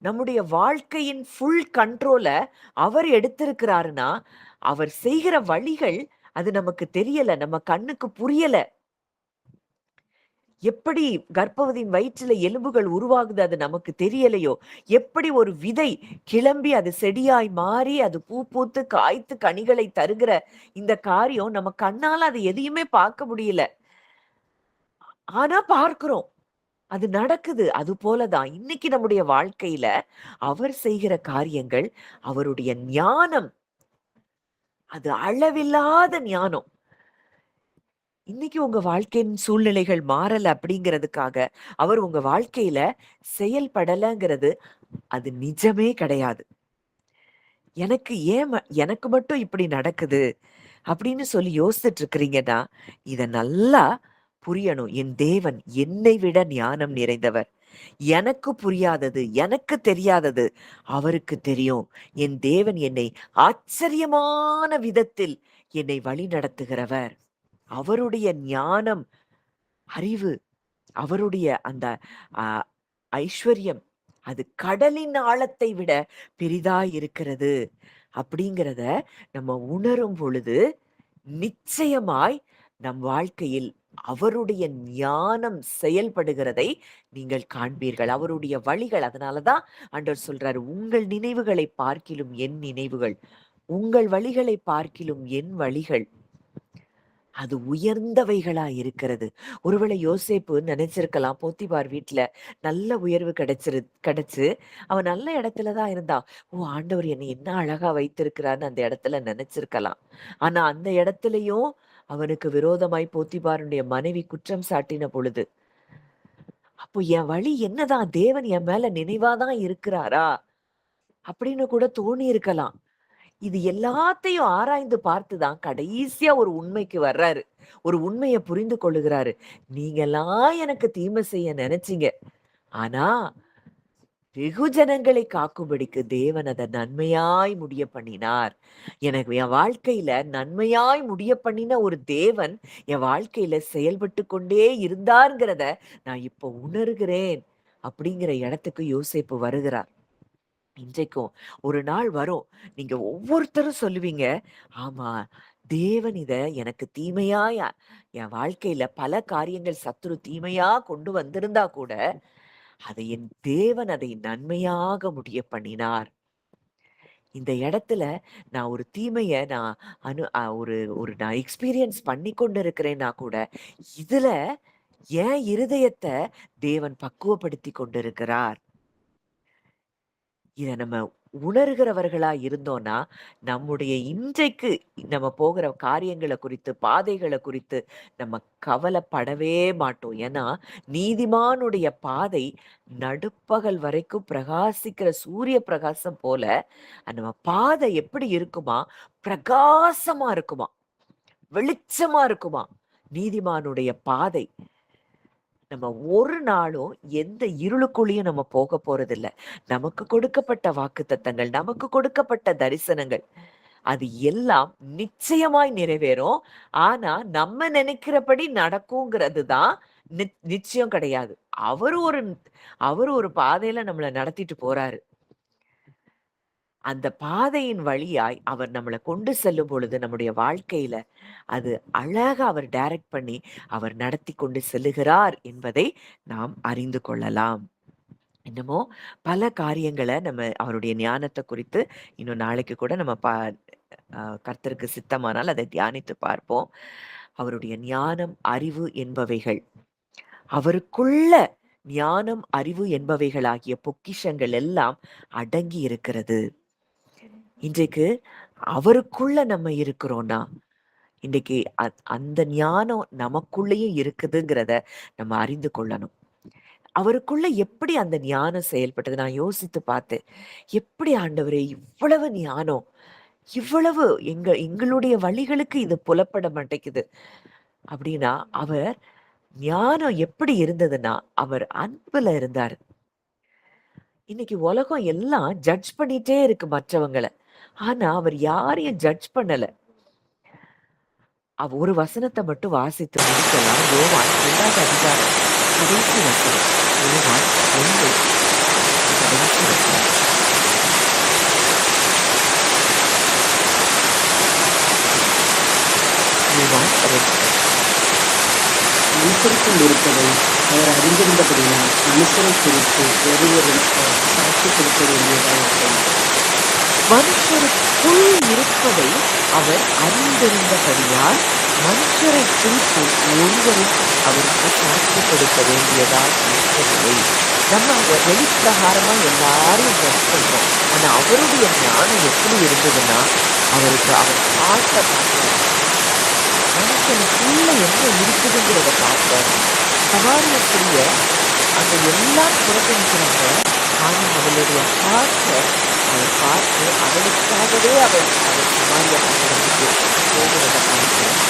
நம்முடைய வாழ்க்கையின் ஃபுல் கண்ட்ரோல அவர் எடுத்திருக்கிறாருன்னா, அவர் செய்கிற வழிகள் அது நமக்கு தெரியல. நம்ம கண்ணுக்கு புரியல. எப்படி கர்ப்பவதியின் வயிற்றில எலும்புகள் உருவாகுது அது நமக்கு தெரியலையோ, எப்படி ஒரு விதை கிளம்பி அது செடியாய் மாறி அது பூ பூத்து காய்த்து கனிகளை தருகிற இந்த காரியம் நம்ம கண்ணால அது எதையுமே பார்க்க முடியல. ஆனா பார்க்கிறோம். அது நடக்குது. அது போலதான் இன்னைக்கு நம்முடைய வாழ்க்கையில அவர் செய்கிற காரியங்கள், அவருடைய ஞானம் அது அளவில்லாத ஞானம். இன்னைக்கு உங்க வாழ்க்கையின் சூழ்நிலைகள் மாறல அப்படிங்கிறதுக்காக, அவர் உங்க வாழ்க்கையில செயல்படலங்கிறது அது நிஜமே கிடையாது. எனக்கு மட்டும் இப்படி நடக்குது அப்படின்னு சொல்லி யோசிச்சுட்டு இருக்கிறீங்கன்னா, இத நல்லா புரியணும். என் தேவன் என்னை விட ஞானம் நிறைந்தவர். எனக்கு புரியாதது, எனக்கு தெரியாதது அவருக்கு தெரியும். என் தேவன் என்னை ஆச்சரியமான விதத்தில் என்னை வழிநடத்துகிறவர். அவருடைய ஞானம், அறிவு, அவருடைய அந்த அ ஐஸ்வர்யம், அது கடலின் ஆழத்தை விட பெரிதாய் இருக்கிறது. அப்படிங்கிறத நம்ம உணரும் பொழுது, நிச்சயமாய் நம் வாழ்க்கையில் அவருடைய ஞானம் செயல்படுகிறதை நீங்கள் காண்பீர்கள். அவருடைய வழிகள் அதனால தான் ஆண்டவர் சொல்றாரு, "உங்கள் நினைவுகளை பார்க்கிலும் என் நினைவுகள், உங்கள் வழிகளை பார்க்கிலும் என் வழிகள் அது உயர்ந்தவைகளா இருக்கிறது." ஒருவேளை யோசேப்பு நினைச்சிருக்கலாம், போத்திபார் வீட்ல நல்ல உயர்வு கிடைச்சு, அவன் நல்ல இடத்துல தான் இருந்தான். ஓ! ஆண்டவர் என்னை என்ன அழகா வைத்திருக்கிறார்ன்னு அந்த இடத்துல நினைச்சிருக்கலாம். ஆனா அந்த இடத்திலயும் அவனுக்கு விரோதமாய் போத்திபாருடைய மனைவி குற்றம் சாட்டின பொழுது, அப்போ என் வழி என்னதான்? தேவன் என் மேல நினைவா தான் இருக்கிறாரா? அப்படின்னு கூட தோணியிருக்கலாம். இது எல்லாத்தையும் ஆராய்ந்து பார்த்து தான் கடைசியா ஒரு உண்மைக்கு வர்றாரு. ஒரு உண்மைய புரிந்து கொள்ளுகிறாரு. நீங்கலாம் எனக்கு தீமை செய்ய நினைச்சீங்க. ஆனா, வெகுஜனங்களை காக்கும்படிக்கு தேவன் அத நன்மையாய் முடிய பண்ணினார். எனக்கு என் வாழ்க்கையில நன்மையாய் முடிய பண்ணின ஒரு தேவன் என் வாழ்க்கையில செயல்பட்டு கொண்டே இருந்தார்ங்கிறத நான் இப்போ உணர்கிறேன். அப்படிங்கிற இடத்துக்கு யோசேப்பு வருகிறார். இன்றைக்கும் ஒரு நாள் வரும். நீங்க ஒவ்வொருத்தரும் சொல்லுவீங்க, ஆமா, தேவன் இத எனக்கு தீமையாய் என் வாழ்க்கையில பல காரியங்கள் சத்துரு தீமையா கொண்டு வந்திருந்தா கூட, என் தேவன் அதை நன்மையாக முடிய பண்ணினார். இந்த இடத்துல நான் ஒரு தீமைய நான் அனு அ ஒரு ஒரு நான் எக்ஸ்பீரியன்ஸ் பண்ணி கொண்டு இருக்கிறேன்னா கூட, இதுல என் இருதயத்த தேவன் பக்குவப்படுத்திக் கொண்டிருக்கிறார். இத நம்ம உணர்கிறவர்களா இருந்தோம்னா, நம்முடைய இன்றைக்கு நம்ம போகிற காரியங்கள குறித்து, பாதைகள குறித்து நம்ம கவலைப்படவே மாட்டோம். ஏன்னா, நீதிமானுடைய பாதை நடுப்பகல் வரைக்கும் பிரகாசிக்கிற சூரிய பிரகாசம் போல, நம்ம பாதை எப்படி இருக்குமா? பிரகாசமா இருக்குமா, வெளிச்சமா இருக்குமா, நீதிமானுடைய பாதை. நம்ம ஒரு நாளும் எந்த இருளுக்குள்ளயும் நம்ம போக போறதில்ல. நமக்கு கொடுக்கப்பட்ட வாக்குத்தத்தங்கள், நமக்கு கொடுக்கப்பட்ட தரிசனங்கள், அது எல்லாம் நிச்சயமாய் நிறைவேறும். ஆனா, நம்ம நினைக்கிறபடி நடக்குங்கிறது தான் நிச்சயம் கிடையாது. அவரு ஒரு அவரு ஒரு பாதையில நம்மள நடத்திட்டு போறாரு. அந்த பாதையின் வழியாய் அவர் நம்மள கொண்டு செல்லும் பொழுது, நம்முடைய வாழ்க்கையில அது அழகா அவர் டைரக்ட் பண்ணி, அவர் நடத்தி கொண்டு செல்லுகிறார் என்பதை நாம் அறிந்து கொள்ளலாம். என்னமோ பல காரியங்கள நம்ம அவருடைய ஞானத்த குறித்து இன்னும் நாளைக்கு கூட நம்ம கர்த்தருக்கு சித்தமானால் அதை தியானித்து பார்ப்போம். அவருடைய ஞானம், அறிவு என்பவைகள், அவருக்குள்ள ஞானம், அறிவு என்பவைகளாகிய பொக்கிஷங்கள் எல்லாம் அடங்கி இருக்கிறது. இன்றைக்கு அவருக்குள்ள நம்ம இருக்கிறோம்னா, இன்னைக்கு அந்த ஞானம் நமக்குள்ளேயும் இருக்குதுங்கிறத நம்ம அறிந்து கொள்ளணும். அவருக்குள்ள எப்படி அந்த ஞானம் செயல்பட்டது? நான் யோசித்து பார்த்தேன். எப்படி ஆண்டவரே இவ்வளவு ஞானம், இவ்வளவு எங்களுடைய வழிகளுக்கு இது புலப்பட மாட்டேங்குது. அப்படின்னா, அவர் ஞானம் எப்படி இருந்ததுன்னா, அவர் அன்புல இருந்தாரு. இன்னைக்கு உலகம் எல்லாம் ஜட்ஜ் பண்ணிட்டே இருக்கு மற்றவங்கள. ஆனா, அவர் யாரையும் ஜட்ஜ் பண்ணல. ஒரு வசனத்த மட்டும் வாசித்து முடிக்கலாம். யோவான் 2வது அதிகாரம் கடைசி வசனம். யோவான் 1 கடைசி வசனம். யோவான் 2. மனுஷருக்குள் இருப்பதை அவர் அறிந்திருந்தபடியால் மனுஷரை குறித்து ஒருவரும் சாட்சி கொடுக்க வேண்டியதாக இருக்கிறது. மனுஷருக்குள் இருப்பதை அவர் அறிந்திருந்தபடியால் மனுஷரை குறித்து ஒருவரும் அவருக்கு சாட்சி கொடுக்க வேண்டியதால் இருக்கவில்லை. நம்ம வெளிப்பிரகாரமா எல்லாரும் ஜட்ஜ் பண்றோம். ஆனா அவருடைய ஞானம் எப்படி இருந்ததுன்னா, அவருக்கு அவர் ஹார்ட்ட பார்க்கிறாரு. மனுஷனுக்குள்ள என்ன இருக்குதுங்கிறத பார்க்கிறாரு. சமாரிய ஸ்திரிய அங்க எல்லாரும் புறக்கணிக்கிறாங்க. ஆனா அவளுடைய ஹார்ட்ட அவர் பார்த்து அவளுக்காகவே அவள் சமாரியா பட்டணத்துக்கு போகிறத பார்க்கிறார்.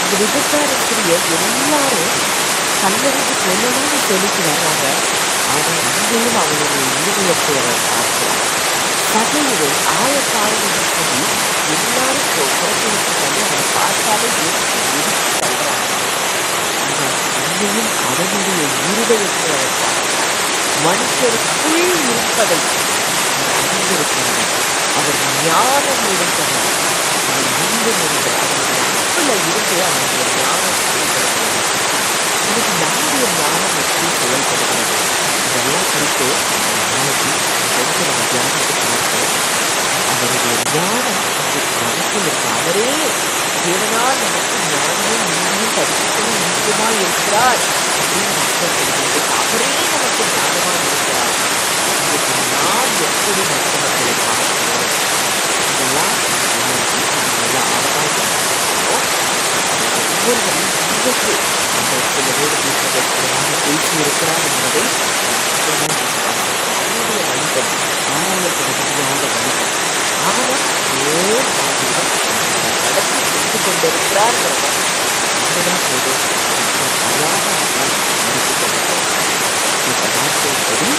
அந்த விபச்சார ஸ்திரிய எல்லாரும் கல்லறிஞ்சு கொல்லணும்னு சொல்லிட்டு வர்றாங்க. ஆனா அங்கேயும் அவளுடைய இருதயத்தை அவர் பார்க்கிறார். சகையை ஆயக்காரன் என்று சொல்லி எல்லாரும் புறக்கணித்து தள்ளி அவரை பார்த்தாலே வெறுத்து தள்ளுறாங்க. ஆனால் அங்கேயும் அவனுடைய இருதயத்தை அவர் பார்க்கிறார். மனுஷருக்குள் இருப்பதை அவர் அறிந்திருக்கிறார். அவர் ஞானம் நிறைந்தவர். அவர் அன்பு நிறைந்தவர். அவருடைய அன்புல இருந்து அவருடைய ஞானம் செயல்படுகிறது. எனக்கு நம்முடைய ஞானம் எப்படி செயல்படுகிறது இதெல்லாம் குறித்து நாளைக்கு கொஞ்சம் நம்ம தியானித்து பார்ப்போம். அவருடைய ஞானம் இன்றைக்கு நமக்குள் இருக்கு. அவரே தேவனால் நமக்கு ஞானமும் நீதியும் பரிசுத்தமும் நீதியுமாய் இருக்கிறார் அப்படின்னு மக்கள் சொல்லிட்டு அவரே நமக்கு ஞானமாய் இருக்கிறார். இன்றைக்கு நாம் எப்படி மற்றவர்களை பார்க்கிறோம் இதெல்லாம் நாளைக்கு நல்லா ஆழமாய் ஒவ்வொருவரையும் இன்றைக்கு அந்த சில வேறு வீட்டதற்காக பேசி இருக்கிறார் என்பதை அவருடைய வழிகள் ஆராயப்பட முடியாத வழிகள் அவன் ஏன் பாதையிலும் நடத்தி சென்று கொண்டிருக்கிறார் அதுதான் போதும் அறியாத மறுத்து கொண்டிருக்கிறார். இந்த வார்த்தைப்படி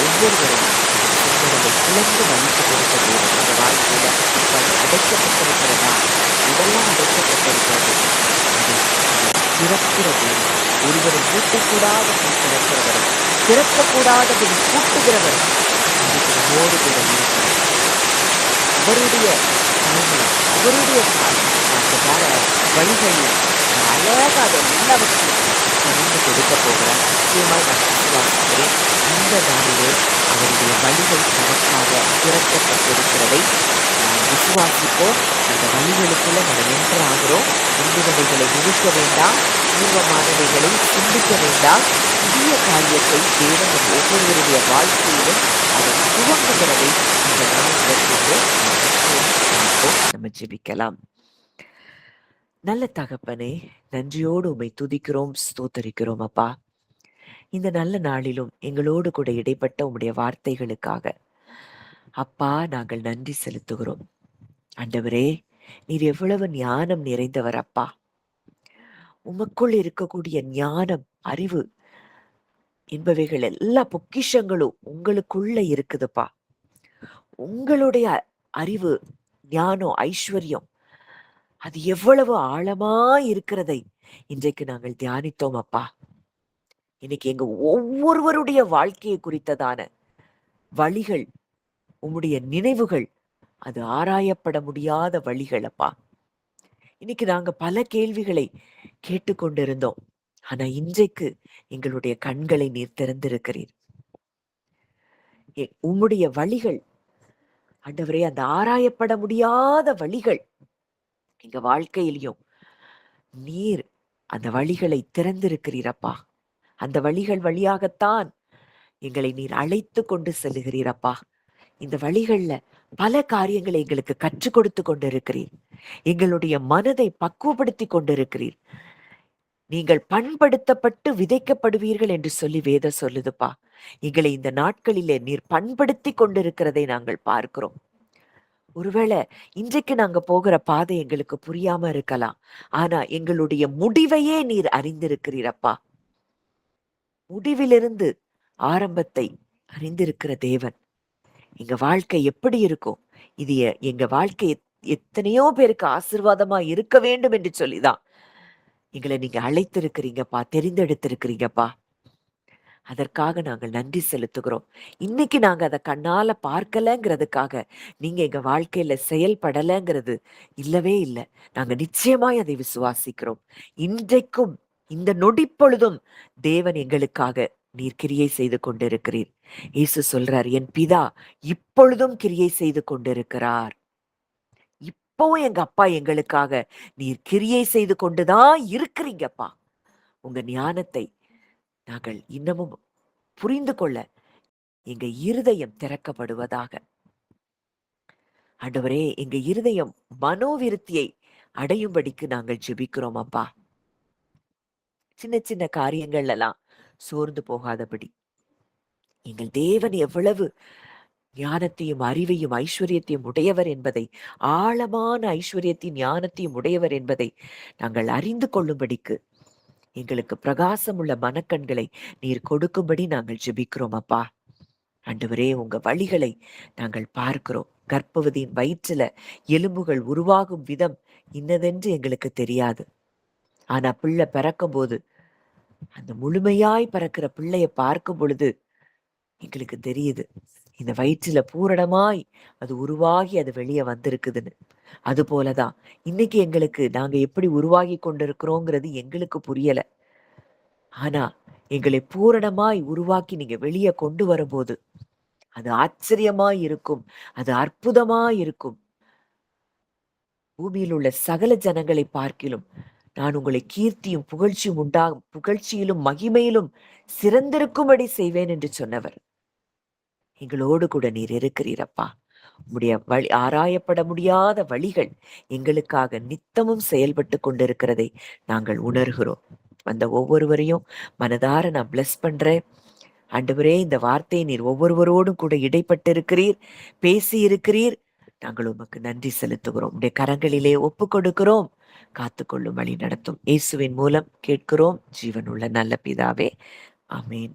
ஒவ்வொருவரும் சிந்தனை குழந்து வலித்து கொடுக்க வேண்டும். அந்த வாழ்க்கையில அடைக்கப்பட்டிருக்கிறதா இதெல்லாம் அடைக்கப்பட்டிருக்கிறது. திறக்கிறது ஒருவரை கூட்டக்கூடாதபடி திறக்கிறவர் திறக்கக்கூடாதபடி கூட்டுகிறவர் நம்மோடு கூட இருக்கிறார். அவருடைய தாழ்மையில் அவருடைய காட்டுகார வழிகளில் அழகாக அதை எல்லாவற்றையும் திறந்து கொடுக்க போகிறார். நிச்சயமாக நான் விசுவாசிக்கிறேன். இந்த நாளிலே அவருடைய வழிகள் நமக்காக திறக்கப்பட்டிருக்கிறதை விசுவாசிப்போம். அந்த வழிகளுக்குள்ள நம்ம என்றாகிறோம். முந்தினவைகளை நினைக்க வேண்டாம், பூர்வமானவைகளை சிந்திக்க வேண்டாம். புதிய காரியத்தை தேவன் நம் ஒவ்வொருவருடைய வாழ்க்கையிலும் அவர் துவங்குகிறதை இந்த நாள் இடத்திற்கு பார்ப்போம். நம்ம ஜெபிக்கலாம். நல்ல தகப்பனே, நன்றியோடு உம்மை துதிக்கிறோம், ஸ்தோத்தரிக்கிறோம் அப்பா. இந்த நல்ல நாளிலும் எங்களோடு கூட இடைப்பட்ட உம்முடைய வார்த்தைகளுக்காக அப்பா நாங்கள் நன்றி செலுத்துகிறோம். ஆண்டவரே, நீர் எவ்வளவு ஞானம் நிறைந்தவர் அப்பா. உமக்குள் இருக்கக்கூடிய ஞானம், அறிவு என்பவைகள் எல்லா பொக்கிஷங்களும் உங்களுக்குள்ள இருக்குதுப்பா. உங்களுடைய அறிவு, ஞானம், ஐஸ்வர்யம் அது எவ்வளவு ஆழமா இருக்கிறதை இன்றைக்கு நாங்கள் தியானித்தோம் அப்பா. இன்னைக்கு எங்க ஒவ்வொருவருடைய வாழ்க்கையை குறித்ததான வழிகள், உம்முடைய நினைவுகள் அது ஆராயப்பட முடியாத வழிகள் அப்பா. இன்னைக்கு நாங்க பல கேள்விகளை கேட்டுக்கொண்டிருந்தோம். ஆனா இன்றைக்கு எங்களுடைய கண்களை நீர் திறந்திருக்கிறீர். உம்முடைய வழிகள் ஆண்டவரே, அந்த ஆராயப்பட முடியாத வழிகள் எங்க வாழ்க்கையிலையும் நீர் அந்த வழிகளை திறந்திருக்கிறீரப்பா. அந்த வழிகள் வழியாகத்தான் எங்களை நீர் அழைத்து கொண்டு செல்லுகிறீரப்பா. இந்த வழிகள்ல பல காரியங்களை எங்களுக்கு கற்றுக் கொடுத்து கொண்டிருக்கிறீர். எங்களுடைய மனதை பக்குவப்படுத்தி கொண்டிருக்கிறீர். நீங்கள் பண்படுத்தப்பட்டு விதைக்கப்படுவீர்கள் என்று சொல்லி வேதம் சொல்லுதுப்பா. எங்களை இந்த நாட்களிலே நீர் பண்படுத்தி கொண்டிருக்கிறதை நாங்கள் பார்க்கிறோம். ஒருவேளை இன்றைக்கு நாங்க போகிற பாதை எங்களுக்கு புரியாம இருக்கலாம். ஆனா எங்களுடைய முடிவையே நீர் அறிந்திருக்கிறீரப்பா. முடிவிலிருந்து ஆரம்பத்தை அறிந்திருக்கிற தேவன். எங்க வாழ்க்கை எப்படி இருக்கும், இது எங்க வாழ்க்கை எத்தனையோ பேருக்கு ஆசீர்வாதமா இருக்க வேண்டும் என்று சொல்லிதான் எங்களை நீங்க அழைத்திருக்கிறீங்கப்பா, தெரிந்தெடுத்திருக்கிறீங்கப்பா. அதற்காக நாங்கள் நன்றி செலுத்துகிறோம். இன்னைக்கு நாங்க அதை கண்ணால பார்க்கலங்கிறதுக்காக நீங்க எங்க வாழ்க்கையில செயல்படலைங்கிறது இல்லவே இல்லை. நாங்க நிச்சயமாய் அதை விசுவாசிக்கிறோம். இன்றைக்கும் இந்த நொடிப்பொழுதும் தேவன் எங்களுக்காக நீர் கிரியை செய்து கொண்டிருக்கிறீர். இயேசு சொல்றார், என் பிதா இப்பொழுதும் கிரியை செய்து கொண்டிருக்கிறார். இப்பவும் எங்க அப்பா எங்களுக்காக நீர் கிரியை செய்து கொண்டுதான் இருக்கிறீங்கப்பா. உங்க ஞானத்தை நாங்கள் இன்னமும் புரிந்து கொள்ள எங்க இருதயம் திறக்கப்படுவதாக. ஆண்டவரே, எங்க இருதயம் மனோவிருத்தியை அடையும்படிக்கு நாங்கள் ஜெபிக்கிறோம் அப்பா. சின்ன சின்ன காரியங்கள் எல்லாம் சோர்ந்து போகாதபடி. எங்கள் தேவன் எவ்வளவு ஞானத்தையும் அறிவையும் ஐஸ்வர்யத்தையும் உடையவர் என்பதை, ஆழமான ஐஸ்வர்யத்தையும் ஞானத்தையும் உடையவர் என்பதை நாங்கள் அறிந்து கொள்ளும்படிக்கு எங்களுக்கு பிரகாசமுள்ள மனக்கண்களை நீர் கொடுக்கும்படி நாங்கள் ஜெபிக்கிறோம் அப்பா. ஆண்டவரே, உங்க வழிகளை நாங்கள் பார்க்கிறோம். கர்ப்பவதியின் வயிற்றுல எலும்புகள் உருவாகும் விதம் இன்னதென்று எங்களுக்கு தெரியாது. ஆனா பிள்ளை பிறக்கும் போது, அந்த முழுமையாய் பிறக்கிற பிள்ளைய பார்க்கும் பொழுது எங்களுக்கு தெரியுது, இந்த வயிற்றுல பூரணமாய் அது உருவாகி அது வெளியே வந்திருக்குதுன்னு. அது போலதான் இன்னைக்கு எங்களுக்கு நாங்க எப்படி உருவாகி கொண்டிருக்கிறோங்கிறது எங்களுக்கு புரியல. ஆனா எங்களை பூரணமாய் உருவாக்கி நீங்க வெளியே கொண்டு வரும்போது அது ஆச்சரியமாய் இருக்கும், அது அற்புதமாய் இருக்கும். பூமியில் உள்ள சகல ஜனங்களை பார்க்கிலும் நான் உங்களை கீர்த்தியும் புகழ்ச்சியிலும் மகிமையிலும் சிறந்திருக்கும்படி செய்வேன் என்று சொன்னவர் எங்களோடு கூட நீர் இருக்கிறீரப்பா. உம்முடைய வழி, ஆராயப்பட முடியாத வழிகள் எங்களுக்காக நித்தமும் செயல்பட்டு கொண்டிருக்கிறதை நாங்கள் உணர்கிறோம். அந்த ஒவ்வொருவரையும் மனதார நான் பிளஸ் பண்றேன். ஆண்டவரே, இந்த வார்த்தையை நீர் ஒவ்வொருவரோடும் கூட இடைப்பட்டிருக்கிறீர், பேசி இருக்கிறீர். நாங்கள் உமக்கு நன்றி செலுத்துகிறோம். உடைய கரங்களிலே ஒப்பு கொடுக்கிறோம். காத்துக்கொள்ளும், வழி நடத்தும். இயேசுவின் மூலம் கேட்கிறோம் ஜீவனுள்ள நல்ல பிதாவே. ஆமேன்.